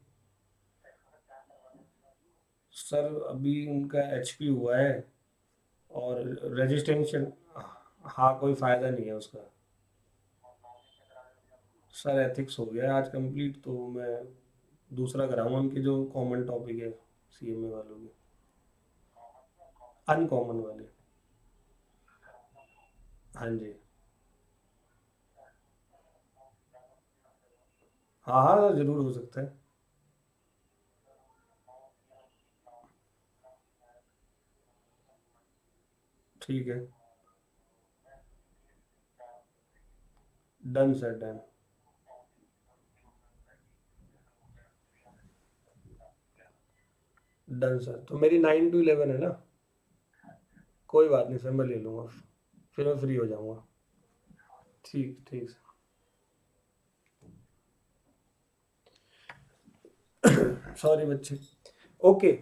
सर अभी उनका एचपी हुआ है और रजिस्ट्रेशन। हाँ, कोई फायदा नहीं है उसका। सर एथिक्स हो गया आज कंप्लीट, तो मैं दूसरा कराऊंगा उनके जो कॉमन टॉपिक है सीएमए वालों के, अनकॉमन वाले। हाँ जी। हाँ हाँ, जरूर हो सकता है। ठीक है। Done sir, done. Done sir, तो मेरी 9 to 11 है ना? कोई बात नहीं सर, मैं ले लूँगा, फिर मैं फ्री हो जाऊँगा। ठीक ठीक सर। सॉरी बच्चे। ओके।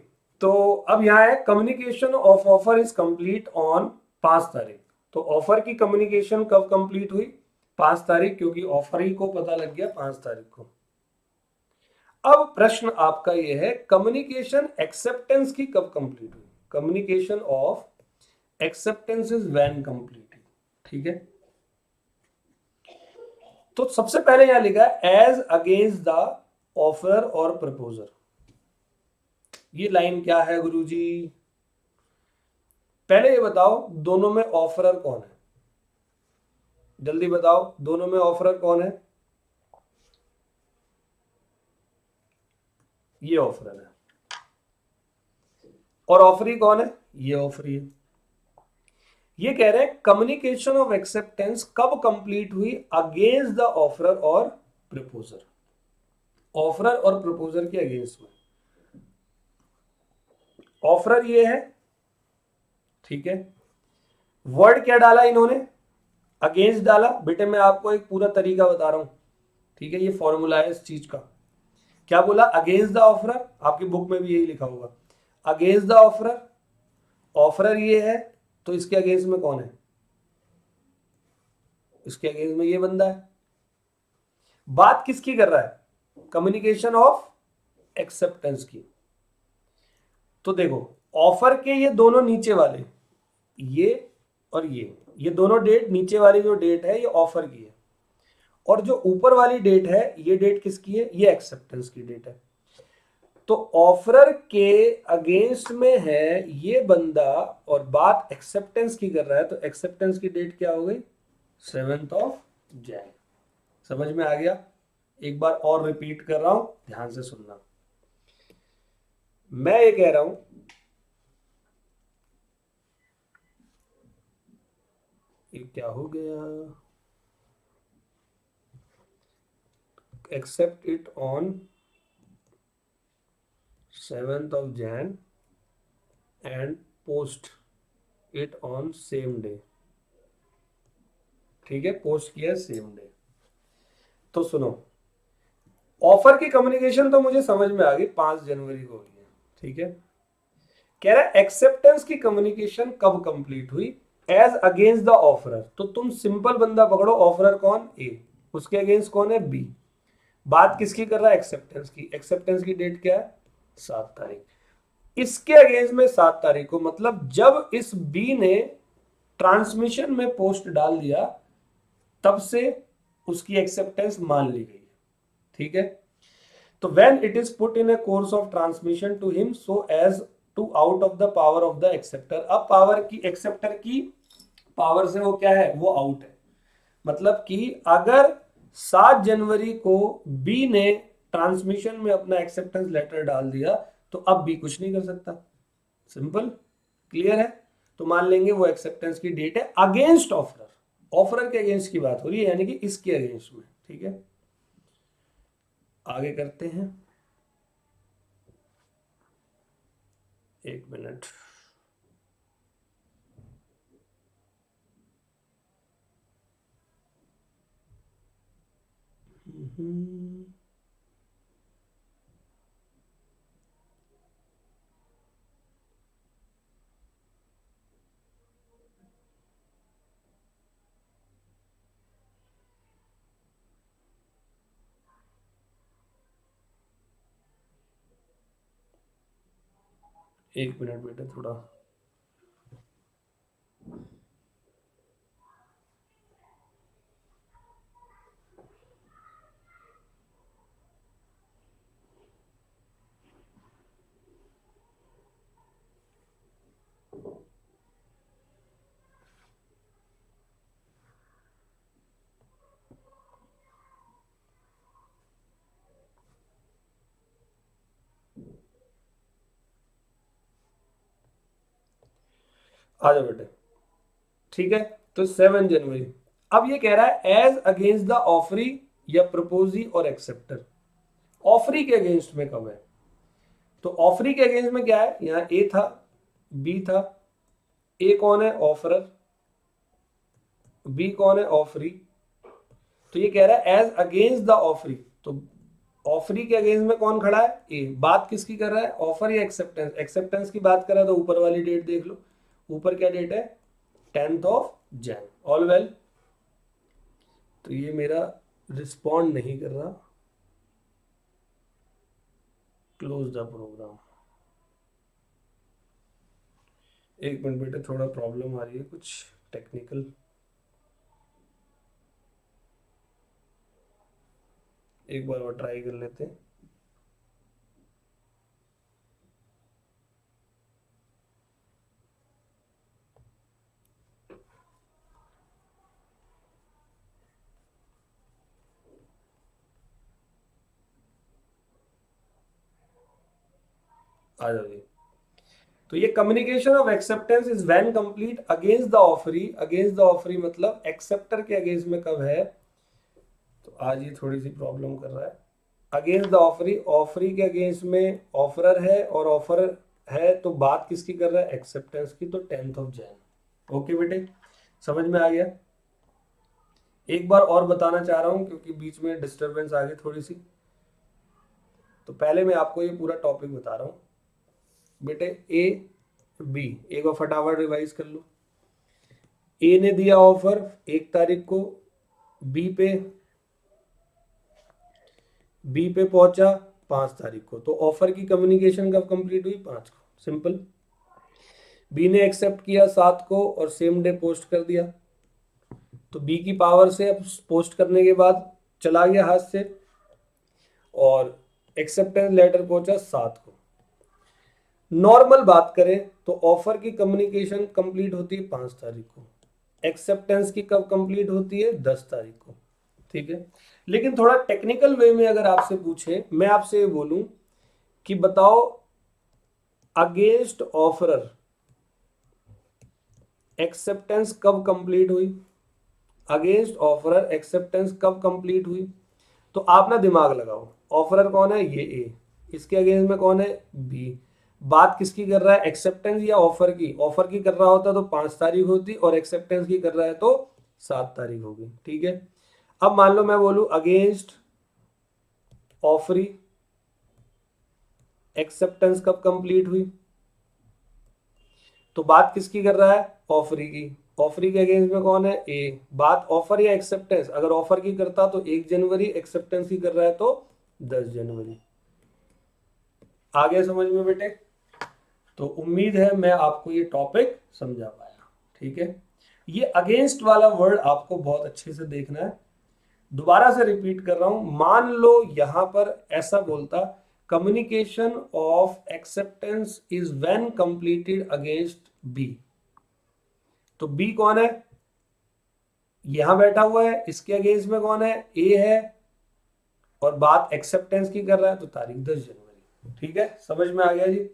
तो अब यहाँ है, communication of offer is complete on 5 तारीख। तो ऑफर की कम्युनिकेशन कब कंप्लीट हुई? 5 तारीख, क्योंकि ऑफर ही को पता लग गया 5 तारीख को। अब प्रश्न आपका ये है, कम्युनिकेशन एक्सेप्टेंस की कब कंप्लीट हुई? Communication of acceptance is when completed. ठीक है। तो सबसे पहले यहां लिखा है एज अगेंस्ट द ऑफर और प्रपोजर। ये लाइन क्या है गुरुजी? पहले ये बताओ, दोनों में ऑफरर कौन है? जल्दी बताओ, दोनों में ऑफरर कौन है? ये ऑफरर है। और ऑफरी कौन है? ये ऑफरी है। ये कह रहे हैं कम्युनिकेशन ऑफ एक्सेप्टेंस कब कंप्लीट हुई? अगेंस्ट द ऑफरर और प्रपोजर। ऑफरर और प्रपोजर के अगेंस्ट में। ऑफरर ये है, ठीक है। वर्ड क्या डाला इन्होंने? अगेंस्ट डाला। बेटे मैं आपको एक पूरा तरीका बता रहा हूं, ठीक है, ये फॉर्मूला है इस चीज का। क्या बोला? अगेंस्ट द ऑफरर, आपकी बुक में भी यही लिखा होगा, अगेंस्ट द ऑफरर। ऑफरर ये है, तो इसके अगेंस्ट में कौन है? इसके अगेंस्ट में ये बंदा है। बात किसकी कर रहा है? कम्युनिकेशन ऑफ एक्सेप्टेंस की। तो देखो, ऑफर के ये दोनों नीचे वाले, ये और ये दोनों डेट, नीचे वाली जो डेट है ये ऑफर की है, और जो ऊपर वाली डेट है ये डेट किसकी है? ये एक्सेप्टेंस की डेट है। तो ऑफरर के अगेंस्ट में है ये बंदा, और बात एक्सेप्टेंस की कर रहा है, तो एक्सेप्टेंस की डेट क्या हो गई? 7 Jan। समझ में आ गया? एक बार और रिपीट कर रहा हूं, ध्यान से सुनना। मैं ये कह रहा हूं, ये क्या हो गया? Accept it on 7 Jan and post it on same day. ठीक है, पोस्ट किया सेम डे। तो सुनो, ऑफर की कम्युनिकेशन तो मुझे समझ में आ गई, 5 जनवरी को हुई है। ठीक है। कह रहा है एक्सेप्टेंस की कम्युनिकेशन कब कंप्लीट हुई? As against the offeror. तो तुम सिंपल बंदा पकड़ो, ऑफरर कौन? ए। उसके अगेंस्ट कौन है? बी। बात किसकी कर रहा है? एक्सेप्टेंस की। एक्सेप्टेंस की डेट क्या है? 7 तारीख। इसके अगेंस्ट में 7 तारीख को, मतलब जब इस बी ने ट्रांसमिशन में पोस्ट डाल दिया, तब से उसकी एक्सेप्टेंस मान ली गई। ठीक है। तो when it is put in a course of transmission to him so as to out of the power of the acceptor। अब पावर की, एक्सेप्टर की पावर से वो क्या है? वो आउट है। मतलब कि अगर 7 जनवरी को बी ने ट्रांसमिशन में अपना एक्सेप्टेंस लेटर डाल दिया, तो अब बी कुछ नहीं कर सकता। सिंपल, क्लियर है? तो मान लेंगे वो एक्सेप्टेंस की डेट है अगेंस्ट ऑफरर। ऑफरर के अगेंस्ट की बात हो रही है, यानी कि इसके अगेंस्ट में। ठीक है, आगे करते हैं। एक मिनट। एक मिनट बेटा थोड़ा। आ जाओ बेटे। ठीक है, तो 7 जनवरी। अब ये कह रहा है एज अगेंस्ट द ऑफरी या प्रपोजी और एक्सेप्टर। ऑफरी के अगेंस्ट में कब है? तो ऑफरी के अगेंस्ट में क्या है? यहाँ ए था, बी था। ए कौन है? ऑफरर। बी कौन है? ऑफरी। तो ये कह रहा है एज अगेंस्ट द ऑफरी। तो ऑफरी के अगेंस्ट में कौन खड़ा है? ए। बात किसकी कर रहा है? ऑफर या एक्सेप्टेंस? एक्सेप्टेंस की बात कर रहा है तो ऊपर वाली डेट देख लो। ऊपर क्या डेट है? 10 जैन। All well. तो ये मेरा रिस्पॉन्ड नहीं कर रहा। Close the program. एक मिनट बेटे, थोड़ा प्रॉब्लम आ रही है कुछ टेक्निकल। एक बार और ट्राई कर लेते हैं। आ जाओ जी। तो ये communication of acceptance is when complete against the offeree. Against the offeree मतलब एक्सेप्टर के अगेंस्ट में कब है? तो आज ये थोड़ी सी प्रॉब्लम कर रहा है। अगेंस्ट द ऑफरी, ऑफरी के अगेंस्ट में ऑफरर है और ऑफर है, तो बात किसकी कर रहा है? एक्सेप्टेंस की। तो 10 जैन। ओके बेटे, समझ में आ गया? एक बार और बताना चाह रहा हूं क्योंकि बीच में डिस्टरबेंस आ गई थोड़ी सी। तो पहले मैं आपको ये पूरा टॉपिक बता रहा हूं बेटे। ए बी, एक बार फटाफट रिवाइज कर लो। ए ने दिया ऑफर 1 तारीख को, बी पे पहुंचा 5 तारीख को। तो ऑफर की कम्युनिकेशन कब कंप्लीट हुई? 5 को। सिंपल। बी ने एक्सेप्ट किया 7 को और सेम डे पोस्ट कर दिया। तो बी की पावर से अब पोस्ट करने के बाद चला गया हाथ से, और एक्सेप्टेंस लेटर पहुंचा 7 को। नॉर्मल बात करें तो ऑफर की कम्युनिकेशन कंप्लीट होती है 5 तारीख को। एक्सेप्टेंस की कब कंप्लीट होती है? 10 तारीख को। ठीक है, लेकिन थोड़ा टेक्निकल वे में अगर आपसे पूछे, मैं आपसे ये बोलूं कि बताओ अगेंस्ट ऑफरर एक्सेप्टेंस कब कंप्लीट हुई? अगेंस्ट ऑफरर एक्सेप्टेंस कब कंप्लीट हुई? तो आप ना दिमाग लगाओ। ऑफरर कौन है? ये ए। इसके अगेंस्ट में कौन है? बी। बात किसकी कर रहा है? एक्सेप्टेंस या ऑफर की? ऑफर की कर रहा होता तो 5 तारीख होती, और एक्सेप्टेंस की कर रहा है तो 7 तारीख होगी। ठीक है, अब मान लो मैं बोलूं अगेंस्ट ऑफरी एक्सेप्टेंस कब कंप्लीट हुई? तो बात किसकी कर रहा है? ऑफरी की। ऑफरी के अगेंस्ट में कौन है? ए। बात ऑफर या एक्सेप्टेंस? अगर ऑफर की करता तो 1 जनवरी, एक्सेप्टेंस की कर रहा है तो 10 जनवरी। आ गया समझ में बेटे? तो उम्मीद है मैं आपको ये टॉपिक समझा पाया। ठीक है, ये अगेंस्ट वाला वर्ड आपको बहुत अच्छे से देखना है। दोबारा से रिपीट कर रहा हूं। मान लो यहां पर ऐसा बोलता, communication of acceptance is when completed against B. तो बी कौन है? यहां बैठा हुआ है, इसके अगेंस्ट में कौन है? ए है, और बात एक्सेप्टेंस की कर रहा है तो तारीख 10 जनवरी। ठीक है, समझ में आ गया जी?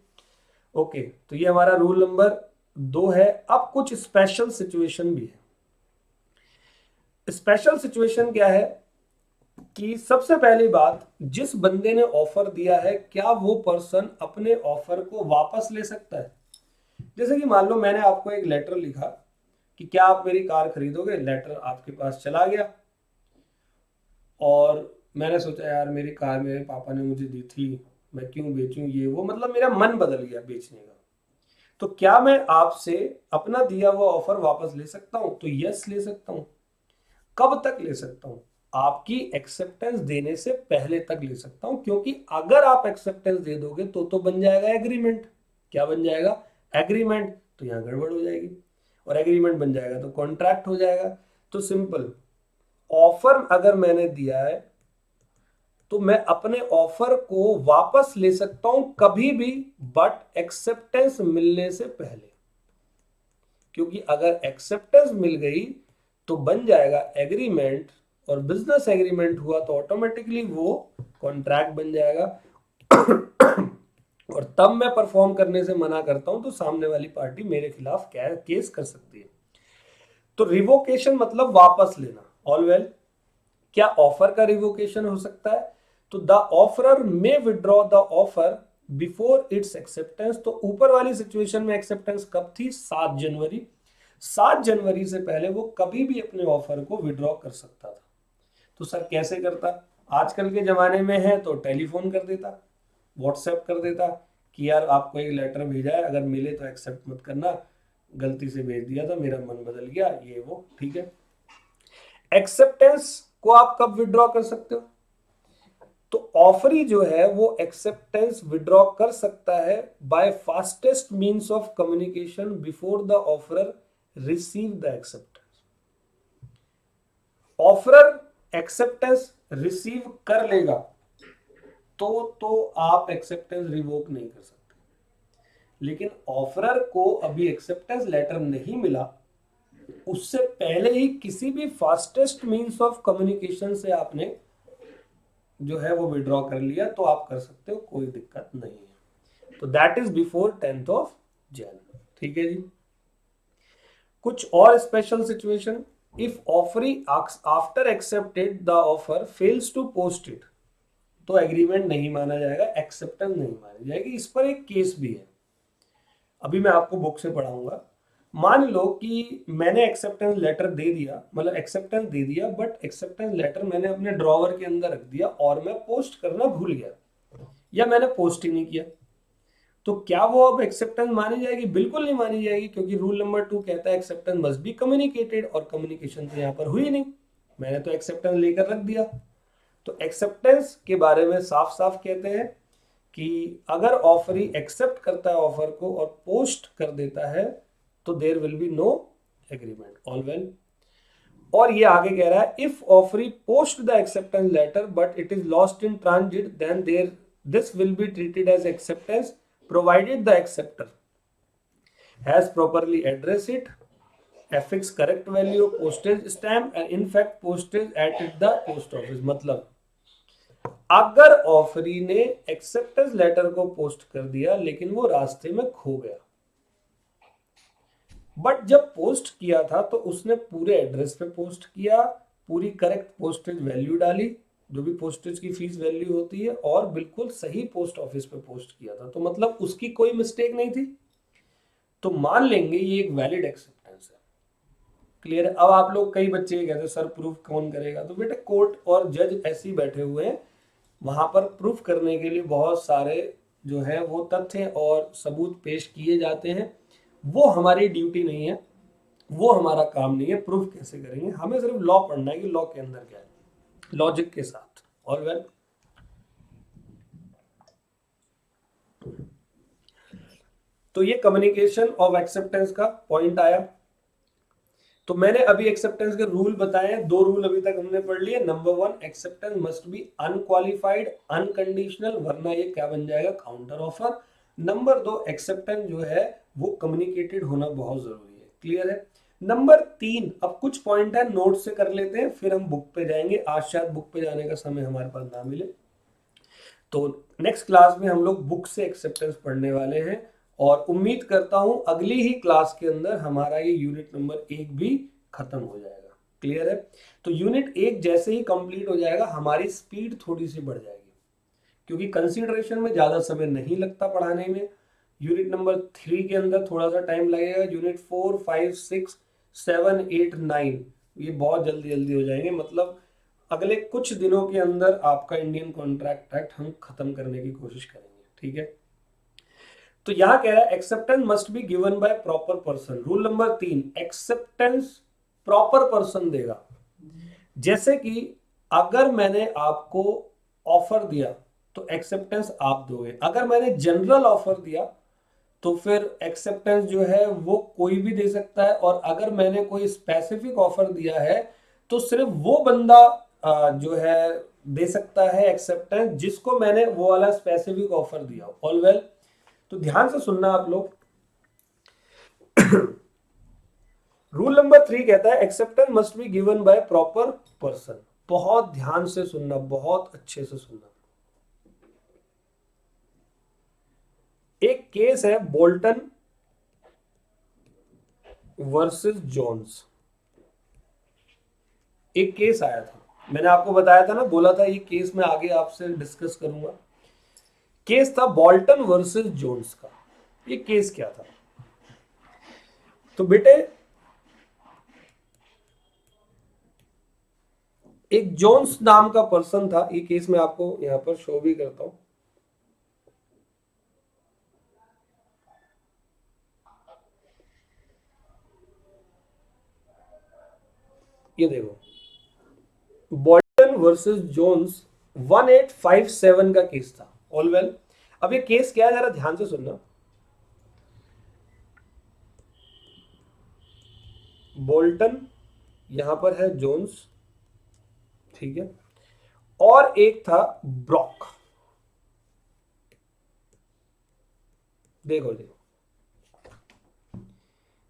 ओके, तो ये हमारा रूल नंबर 2 है। अब कुछ स्पेशल सिचुएशन भी है। स्पेशल सिचुएशन क्या है कि सबसे पहली बात, जिस बंदे ने ऑफर दिया है क्या वो पर्सन अपने ऑफर को वापस ले सकता है? जैसे कि मान लो मैंने आपको एक लेटर लिखा कि क्या आप मेरी कार खरीदोगे। लेटर आपके पास चला गया, और मैंने सोचा यार मेरी कार मेरे पापा ने मुझे दी थी, मैं क्यों बेचूं ये वो, मतलब मेरा मन बदल गया बेचने का। तो क्या मैं आपसे अपना दिया हुआ ऑफर वापस ले सकता हूं? तो यस, ले सकता हूं। कब तक ले सकता हूं? आपकी एक्सेप्टेंस देने से पहले तक ले सकता हूं, क्योंकि अगर आप एक्सेप्टेंस दे दोगे तो बन जाएगा एग्रीमेंट। क्या बन जाएगा? एग्रीमेंट। तो यहाँ गड़बड़ हो जाएगी, और एग्रीमेंट बन जाएगा तो कॉन्ट्रैक्ट हो जाएगा। तो सिंपल, ऑफर अगर मैंने दिया है तो मैं अपने ऑफर को वापस ले सकता हूं कभी भी, बट एक्सेप्टेंस मिलने से पहले। क्योंकि अगर एक्सेप्टेंस मिल गई तो बन जाएगा एग्रीमेंट, और बिजनेस एग्रीमेंट हुआ तो ऑटोमेटिकली वो कॉन्ट्रैक्ट बन जाएगा। और तब मैं परफॉर्म करने से मना करता हूं तो सामने वाली पार्टी मेरे खिलाफ केस कर सकती है। तो रिवोकेशन मतलब वापस लेना। ऑल वेल, क्या ऑफर का रिवोकेशन हो सकता है? तो the offeror may withdraw the offer before it's acceptance. तो ऊपर वाली सिचुएशन में एक्सेप्टेंस कब थी? 7 जनवरी। 7 जनवरी से पहले वो कभी भी अपने ऑफर को विड्रॉ कर सकता था। तो सर कैसे करता? आजकल के जमाने में है तो टेलीफोन कर देता, व्हाट्सएप कर देता कि यार आपको एक लेटर भेजा है, अगर मिले तो एक्सेप्ट मत करना, गलती से भेज दिया था, मेरा मन बदल गया, ये वो, ठीक है। एक्सेप्टेंस को आप कब विड्रॉ कर सकते हो? तो ऑफरी जो है वो एक्सेप्टेंस विड्रॉ कर सकता है by fastest means of communication before the offeror receive the acceptance. Offeror acceptance receive कर लेगा तो आप एक्सेप्टेंस रिवोक नहीं कर सकते। लेकिन ऑफरर को अभी एक्सेप्टेंस लेटर नहीं मिला, उससे पहले ही किसी भी फास्टेस्ट मींस ऑफ कम्युनिकेशन से आपने जो है वो विड्रॉ कर लिया तो आप कर सकते हो, कोई दिक्कत नहीं है। तो that is before 10th of Jan. ठीक है जी। कुछ और special situation, if offeree after accepted the offer fails to post it, तो एग्रीमेंट नहीं माना जाएगा, एक्सेप्टेंस नहीं मानी जाएगी। इस पर एक केस भी है, अभी मैं आपको बुक से पढ़ाऊंगा। मान लो कि मैंने एक्सेप्टेंस लेटर दे दिया, मतलब एक्सेप्टेंस दे दिया, बट एक्सेप्टेंस लेटर मैंने अपने ड्रॉवर के अंदर रख दिया और मैं पोस्ट करना भूल गया, या मैंने पोस्ट ही नहीं किया। तो क्या वो अब एक्सेप्टेंस मानी जाएगी? बिल्कुल नहीं मानी जाएगी, क्योंकि रूल नंबर 2 कहता है एक्सेप्टेंस मस्ट बी कम्युनिकेटेड, और कम्युनिकेशन तो यहाँ पर हुई नहीं, मैंने तो एक्सेप्टेंस लेकर रख दिया। तो एक्सेप्टेंस के बारे में साफ साफ कहते हैं कि अगर ऑफरी एक्सेप्ट करता है ऑफर को और पोस्ट कर देता है तो there will be no agreement. All well. और ये आगे कह रहा है, if offeree post the acceptance letter but it is lost in transit then there this will be treated as acceptance provided the acceptor has properly address it, affix correct value, postage stamp, and in fact postage at the post office। मतलब अगर offeree ने acceptance letter को post कर दिया लेकिन वो रास्ते में खो गया, बट जब पोस्ट किया था तो उसने पूरे एड्रेस पे पोस्ट किया, पूरी करेक्ट पोस्टेज वैल्यू डाली, जो भी पोस्टेज की फीस वैल्यू होती है, और बिल्कुल सही पोस्ट ऑफिस पे पोस्ट किया था, तो मतलब उसकी कोई मिस्टेक नहीं थी, तो मान लेंगे ये एक वैलिड एक्सेप्टेंस है। क्लियर है? अब आप लोग, कई बच्चे कहते हैं सर प्रूफ कौन करेगा? तो बेटा कोर्ट और जज ऐसे ही बैठे हुए हैं, वहां पर प्रूफ करने के लिए बहुत सारे जो है वो तथ्य और सबूत पेश किए जाते हैं। वो हमारी ड्यूटी नहीं है, वो हमारा काम नहीं है। प्रूफ कैसे करेंगे? हमें सिर्फ लॉ पढ़ना है कि लॉ के अंदर क्या है, लॉजिक के साथ। All well. तो ये कम्युनिकेशन ऑफ एक्सेप्टेंस का पॉइंट आया। तो मैंने अभी एक्सेप्टेंस के रूल बताए, 2 रूल अभी तक हमने पढ़ लिए। Number 1, acceptance must be unqualified, unconditional, वरना ये क्या बन जाएगा? Counter offer. नंबर 2, एक्सेप्टेंस जो है वो कम्युनिकेटेड होना बहुत जरूरी है। क्लियर है? नंबर 3, अब कुछ पॉइंट है, नोट से कर लेते हैं, फिर हम बुक पे जाएंगे। आज शायद बुक पे जाने का समय हमारे पास ना मिले, तो नेक्स्ट क्लास में हम लोग बुक से एक्सेप्टेंस पढ़ने वाले हैं, और उम्मीद करता हूं अगली ही क्लास के अंदर हमारा ये यूनिट नंबर 1 भी खत्म हो जाएगा। क्लियर है? तो यूनिट 1 जैसे ही कंप्लीट हो जाएगा हमारी स्पीड थोड़ी सी बढ़ जाएगी, क्योंकि कंसीडरेशन में ज्यादा समय नहीं लगता पढ़ाने में। यूनिट नंबर 3 के अंदर थोड़ा सा टाइम लगेगा। यूनिट 4, 5, 6, 7, 8, 9 ये बहुत जल्दी जल्दी हो जाएंगे। मतलब अगले कुछ दिनों के अंदर आपका इंडियन कॉन्ट्रैक्ट एक्ट हम खत्म करने की कोशिश करेंगे। ठीक है? तो यहां कह रहा है acceptance must be given by proper person. Rule number 3, acceptance proper person देगा। जैसे कि अगर मैंने आपको ऑफर दिया तो एक्सेप्टेंस आप दोगे। अगर मैंने जनरल ऑफर दिया तो फिर एक्सेप्टेंस जो है वो कोई भी दे सकता है, और अगर मैंने कोई स्पेसिफिक ऑफर दिया है तो सिर्फ वो बंदा जो है दे सकता है एक्सेप्टेंस जिसको मैंने वो वाला स्पेसिफिक ऑफर दिया हो। ऑल वेल, तो ध्यान से सुनना आप लोग। रूल नंबर 3 कहता है acceptance must be given by proper person. बहुत ध्यान से सुनना, बहुत अच्छे से सुनना। एक केस है बोल्टन वर्सेस जोन्स। एक केस आया था, मैंने आपको बताया था ना, बोला था ये केस मैं आगे आपसे डिस्कस करूंगा। केस था बोल्टन वर्सेस जोन्स का। ये केस क्या था? तो बेटे, एक जोन्स नाम का पर्सन था। ये केस मैं आपको यहां पर शो भी करता हूं। ये देखो, बोल्टन वर्सेस जोन्स 1857 का केस था। ऑल वेल, अब ये केस क्या है जरा ध्यान से सुनना। बोल्टन, यहां पर है जोन्स, ठीक है, और एक था ब्रॉक। देखो देखो,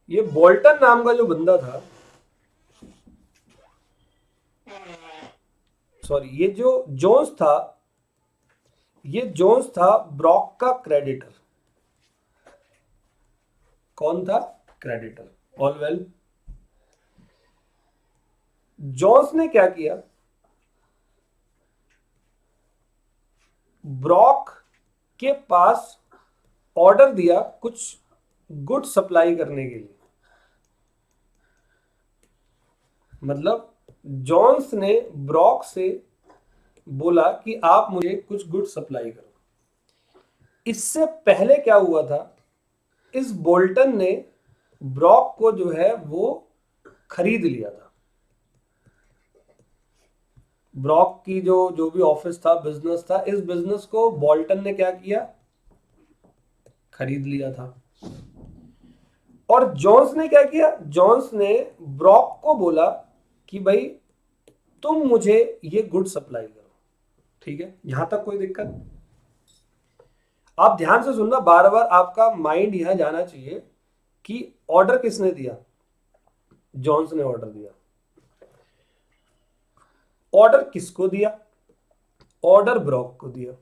ये बोल्टन नाम का जो बंदा था, सॉरी, ये जो जोन्स था, ये जोन्स था ब्रॉक का क्रेडिटर। कौन था? क्रेडिटर। ऑल वेल, जोन्स ने क्या किया, ब्रॉक के पास ऑर्डर दिया कुछ गुड सप्लाई करने के लिए। मतलब जोन्स ने ब्रॉक से बोला कि आप मुझे कुछ गुड सप्लाई करो। इससे पहले क्या हुआ था, इस बोल्टन ने ब्रॉक को जो है वो खरीद लिया था। ब्रॉक की जो जो भी ऑफिस था, बिजनेस था, इस बिजनेस को बोल्टन ने क्या किया, खरीद लिया था। और जॉन्स ने क्या किया, जॉन्स ने ब्रॉक को बोला कि भाई तुम मुझे ये गुड सप्लाई करो। ठीक है, यहां तक कोई दिक्कत? आप ध्यान से सुनना, बार बार आपका माइंड यहां जाना चाहिए कि ऑर्डर किसने दिया। जॉन्स ने ऑर्डर दिया। ऑर्डर किसको दिया? ऑर्डर ब्रॉक को दिया।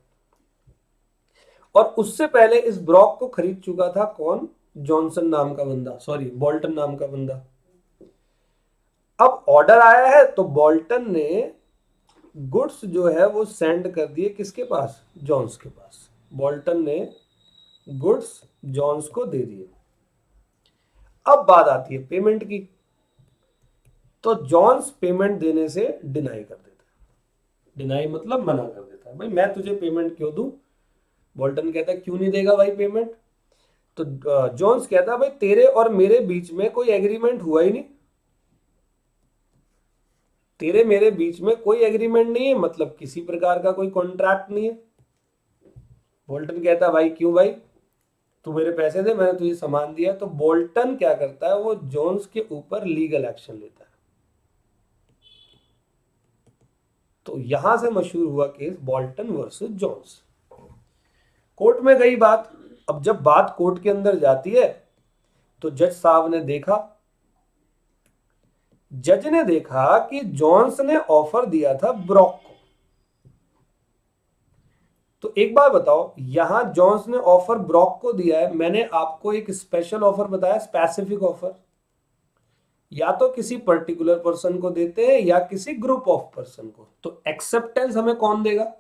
और उससे पहले इस ब्रॉक को खरीद चुका था कौन? जॉनसन नाम का बंदा, सॉरी बोल्टन नाम का बंदा। अब ऑर्डर आया है तो बोल्टन ने गुड्स जो है वो सेंड कर दिए किसके पास? जॉन्स के पास। बोल्टन ने गुड्स जॉन्स को दे दिए। अब बात आती है पेमेंट की। तो जॉन्स पेमेंट देने से डिनाई कर देता है। डिनाई मतलब मना कर देता है, भाई मैं तुझे पेमेंट क्यों दूं? बोल्टन कहता है क्यों नहीं देगा भाई पेमेंट? तो जॉन्स कहता है भाई तेरे और मेरे बीच में कोई एग्रीमेंट हुआ ही नहीं। तेरे मेरे बीच में कोई एग्रीमेंट नहीं है, मतलब किसी प्रकार का कोई कॉन्ट्रैक्ट नहीं है। बोल्टन कहता है भाई क्यों भाई, तू मेरे पैसे दे, मैंने तुझे सामान दिया। तो बोल्टन क्या करता है, वो जोन्स के ऊपर लीगल एक्शन लेता है। तो यहां से मशहूर हुआ case Bolton versus Jones. Court में गई बात। अब जब बात कोर्ट के अंदर जाती है तो जज साहब ने देखा, जज ने देखा कि जॉन्स ने ऑफर दिया था ब्रॉक को। तो एक बात बताओ, यहां जॉन्स ने ऑफर ब्रॉक को दिया है, मैंने आपको एक स्पेशल ऑफर बताया, स्पेसिफिक ऑफर। या तो किसी पर्टिकुलर पर्सन को देते हैं या किसी ग्रुप ऑफ पर्सन को। तो एक्सेप्टेंस हमें कौन देगा?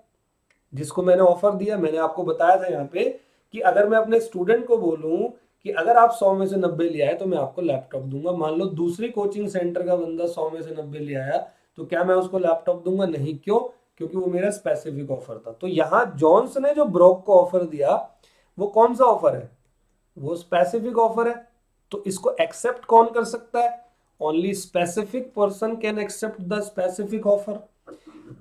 जिसको मैंने ऑफर दिया। मैंने आपको बताया था यहाँ पे कि अगर मैं अपने स्टूडेंट को बोलूं कि अगर आप 100 में से 90 ले आए तो मैं आपको लैपटॉप दूंगा। मान लो दूसरी कोचिंग सेंटर का बंदा 100 में से 90 ले आया, तो क्या मैं उसको लैपटॉप दूंगा? नहीं। क्यों? क्योंकि वो मेरा स्पेसिफिक ऑफर था। तो यहाँ जॉन्स ने जो ब्रॉक को ऑफर दिया वो कौन सा ऑफर है? वो स्पेसिफिक ऑफर है। तो इसको एक्सेप्ट कौन कर सकता है? Only specific person can accept the specific offer.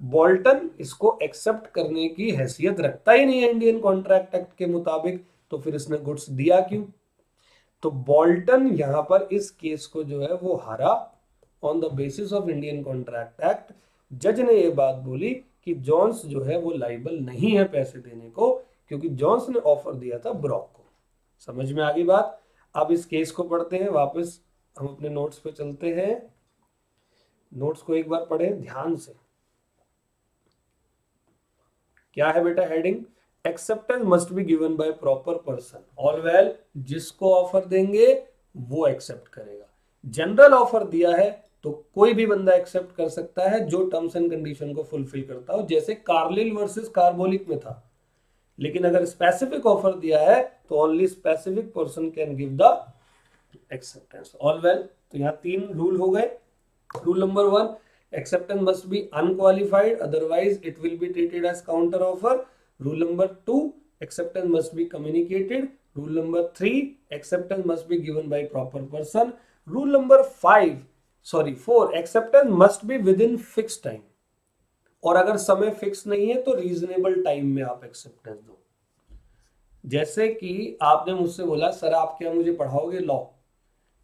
Bolton इसको एक्सेप्ट करने की हैसियत रखता ही नहीं है इंडियन कॉन्ट्रैक्ट एक्ट के मुताबिक, तो फिर इसने गुड्स दिया क्यों? तो बोल्टन यहां पर इस केस को जो है वो हारा on the basis of Indian contract act. जज ने ये बात बोली कि जॉन्स जो है वो लाइबल नहीं है पैसे देने को, क्योंकि जॉन्स ने ऑफर दिया था ब्रॉक को। समझ में आ गई बात? अब इस केस को पढ़ते हैं, वापस हम अपने नोट्स पे चलते हैं। नोट्स को एक बार पढ़ें ध्यान से। क्या है बेटा heading? Acceptance must be given by proper person. All well, जिसको ऑफर देंगे वो एक्सेप्ट करेगा। जनरल ऑफर दिया है तो कोई भी बंदा एक्सेप्ट कर सकता है जो टर्म्स एंड कंडीशन को फुलफिल करता हो, जैसे कार्लिल वर्सेस कार्बोलिक में था। लेकिन अगर स्पेसिफिक ऑफर दिया है तो only specific person can give the acceptance. All well, तो यहाँ 3 रूल हो गए। Rule number 1, acceptance must be unqualified, otherwise it will be treated as counter offer. Rule number 2, acceptance must be communicated. Rule number 3, acceptance must be given by proper person. Rule number 4, acceptance must be within fixed time. और अगर समय fix नहीं है तो reasonable time में आप acceptance दो। जैसे कि आपने मुझसे बोला सर आप क्या मुझे पढ़ाओगे लॉ,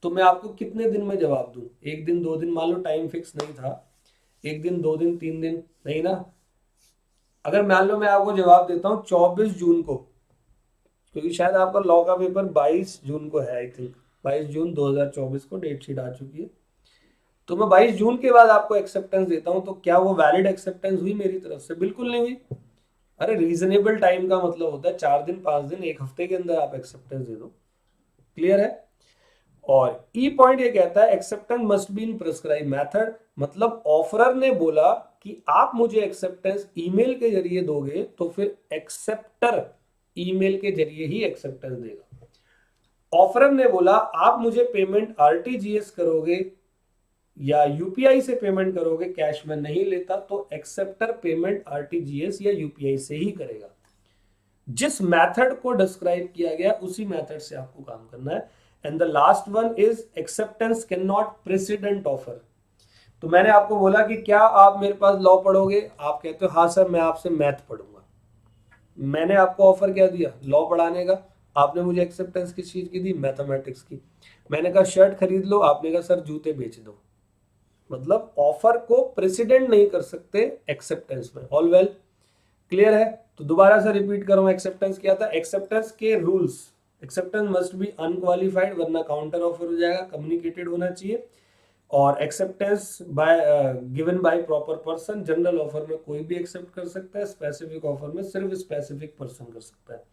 तो मैं आपको कितने दिन में जवाब दूं? 1 दिन 2 दिन, मान लो टाइम फिक्स नहीं था, 1 दिन 2 दिन 3 दिन, नहीं ना। अगर मान लो मैं आपको जवाब देता हूँ 24 जून को, क्योंकि शायद आपका लॉ का पेपर 22 जून को है, आई थिंक 22 जून 2024 को डेट शीट आ चुकी है। तो मैं 22 जून के बाद आपको एक्सेप्टेंस देता हूं, तो क्या वो वैलिड एक्सेप्टेंस हुई मेरी तरफ से? बिल्कुल नहीं हुई। अरे रीजनेबल टाइम का मतलब होता है 4 दिन 5 दिन, 1 हफ्ते के अंदर आप एक्सेप्टेंस दे दो। क्लियर है? और ई पॉइंट ये कहता है acceptance must be in prescribe method, मतलब ऑफरर ने बोला कि आप मुझे एक्सेप्टेंस ईमेल के जरिए दोगे तो फिर एक्सेप्टर ईमेल के जरिए ही एक्सेप्टेंस देगा। ऑफरर ने बोला आप मुझे पेमेंट आरटीजीएस करोगे या यूपीआई से पेमेंट करोगे, कैश में नहीं लेता, तो एक्सेप्टर पेमेंट आरटीजीएस या यूपीआई से ही करेगा। जिस मेथड को डिस्क्राइब किया गया उसी मेथड से आपको काम करना है। And the last one is acceptance can not president offer. तो मैंने आपको बोला कि क्या आप मेरे पास लॉ पढ़ोगे? आप कहते हो हाँ सर मैं आपसे मैथ पढ़ूंगा। मैंने आपको ऑफर क्या दिया? लॉ पढ़ाने का। आपने मुझे एक्सेप्टेंस किस चीज की दी? मैथमेटिक्स की। मैंने कहा शर्ट खरीद लो, आपने कहा सर जूते बेच दो। मतलब ऑफर को प्रेसिडेंट नहीं कर सकते एक्सेप्टेंस में। ऑल वेल, क्लियर है? तो दोबारा से रिपीट करूं, एक्सेप्टेंस क्या था? एक्सेप्टेंस के rules, acceptance must be unqualified वरना काउंटर ऑफर हो जाएगा, कम्युनिकेटेड होना चाहिए, और acceptance bye given by proper person. General offer में कोई भी एक्सेप्ट कर सकता है, स्पेसिफिक ऑफर में सिर्फ स्पेसिफिक पर्सन कर सकता है।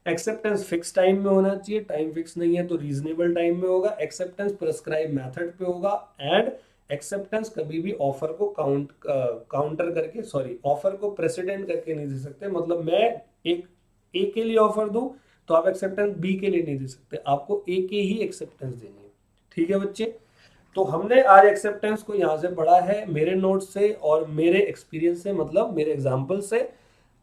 एक्सेप्टेंस फिक्स टाइम में होना चाहिए, टाइम फिक्स नहीं है तो रीजनेबल टाइम में होगा। एक्सेप्टेंस प्रिस्क्राइब मेथड पे होगा। एंड एक्सेप्टेंस कभी भी ऑफर को काउंटर करके, सॉरी, ऑफर को प्रेसिडेंट करके नहीं दे सकते। मतलब मैं एक ए के लिए ऑफर दूं तो आप एक्सेप्टेंस बी के लिए नहीं दे सकते, आपको ए के ही एक्सेप्टेंस देनी है। ठीक है बच्चे? तो हमने आज एक्सेप्टेंस को यहाँ से पढ़ा है मेरे नोट से और मेरे एक्सपीरियंस से, मतलब मेरे एग्जाम्पल से।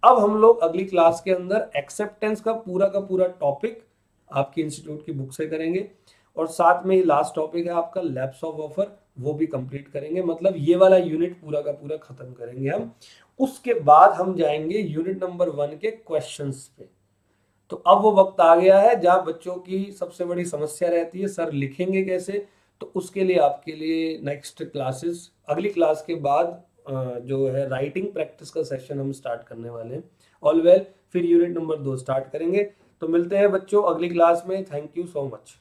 अब हम लोग अगली क्लास के अंदर एक्सेप्टेंस का पूरा टॉपिक आपकी इंस्टीट्यूट की बुक से करेंगे, और साथ में ही लास्ट टॉपिक है आपका लैप्स ऑफ ऑफर, वो भी कंप्लीट करेंगे। मतलब ये वाला यूनिट पूरा का पूरा खत्म करेंगे हम। उसके बाद हम जाएंगे यूनिट नंबर 1 के क्वेश्चंस पे। तो अब वो वक्त आ गया है जहां बच्चों की सबसे बड़ी समस्या रहती है सर लिखेंगे कैसे। तो उसके लिए आपके लिए नेक्स्ट क्लासेस, अगली क्लास के बाद जो है राइटिंग प्रैक्टिस का सेशन हम स्टार्ट करने वाले हैं। ऑल वेल, फिर यूनिट नंबर 2 स्टार्ट करेंगे। तो मिलते हैं बच्चों अगली क्लास में। Thank you so much.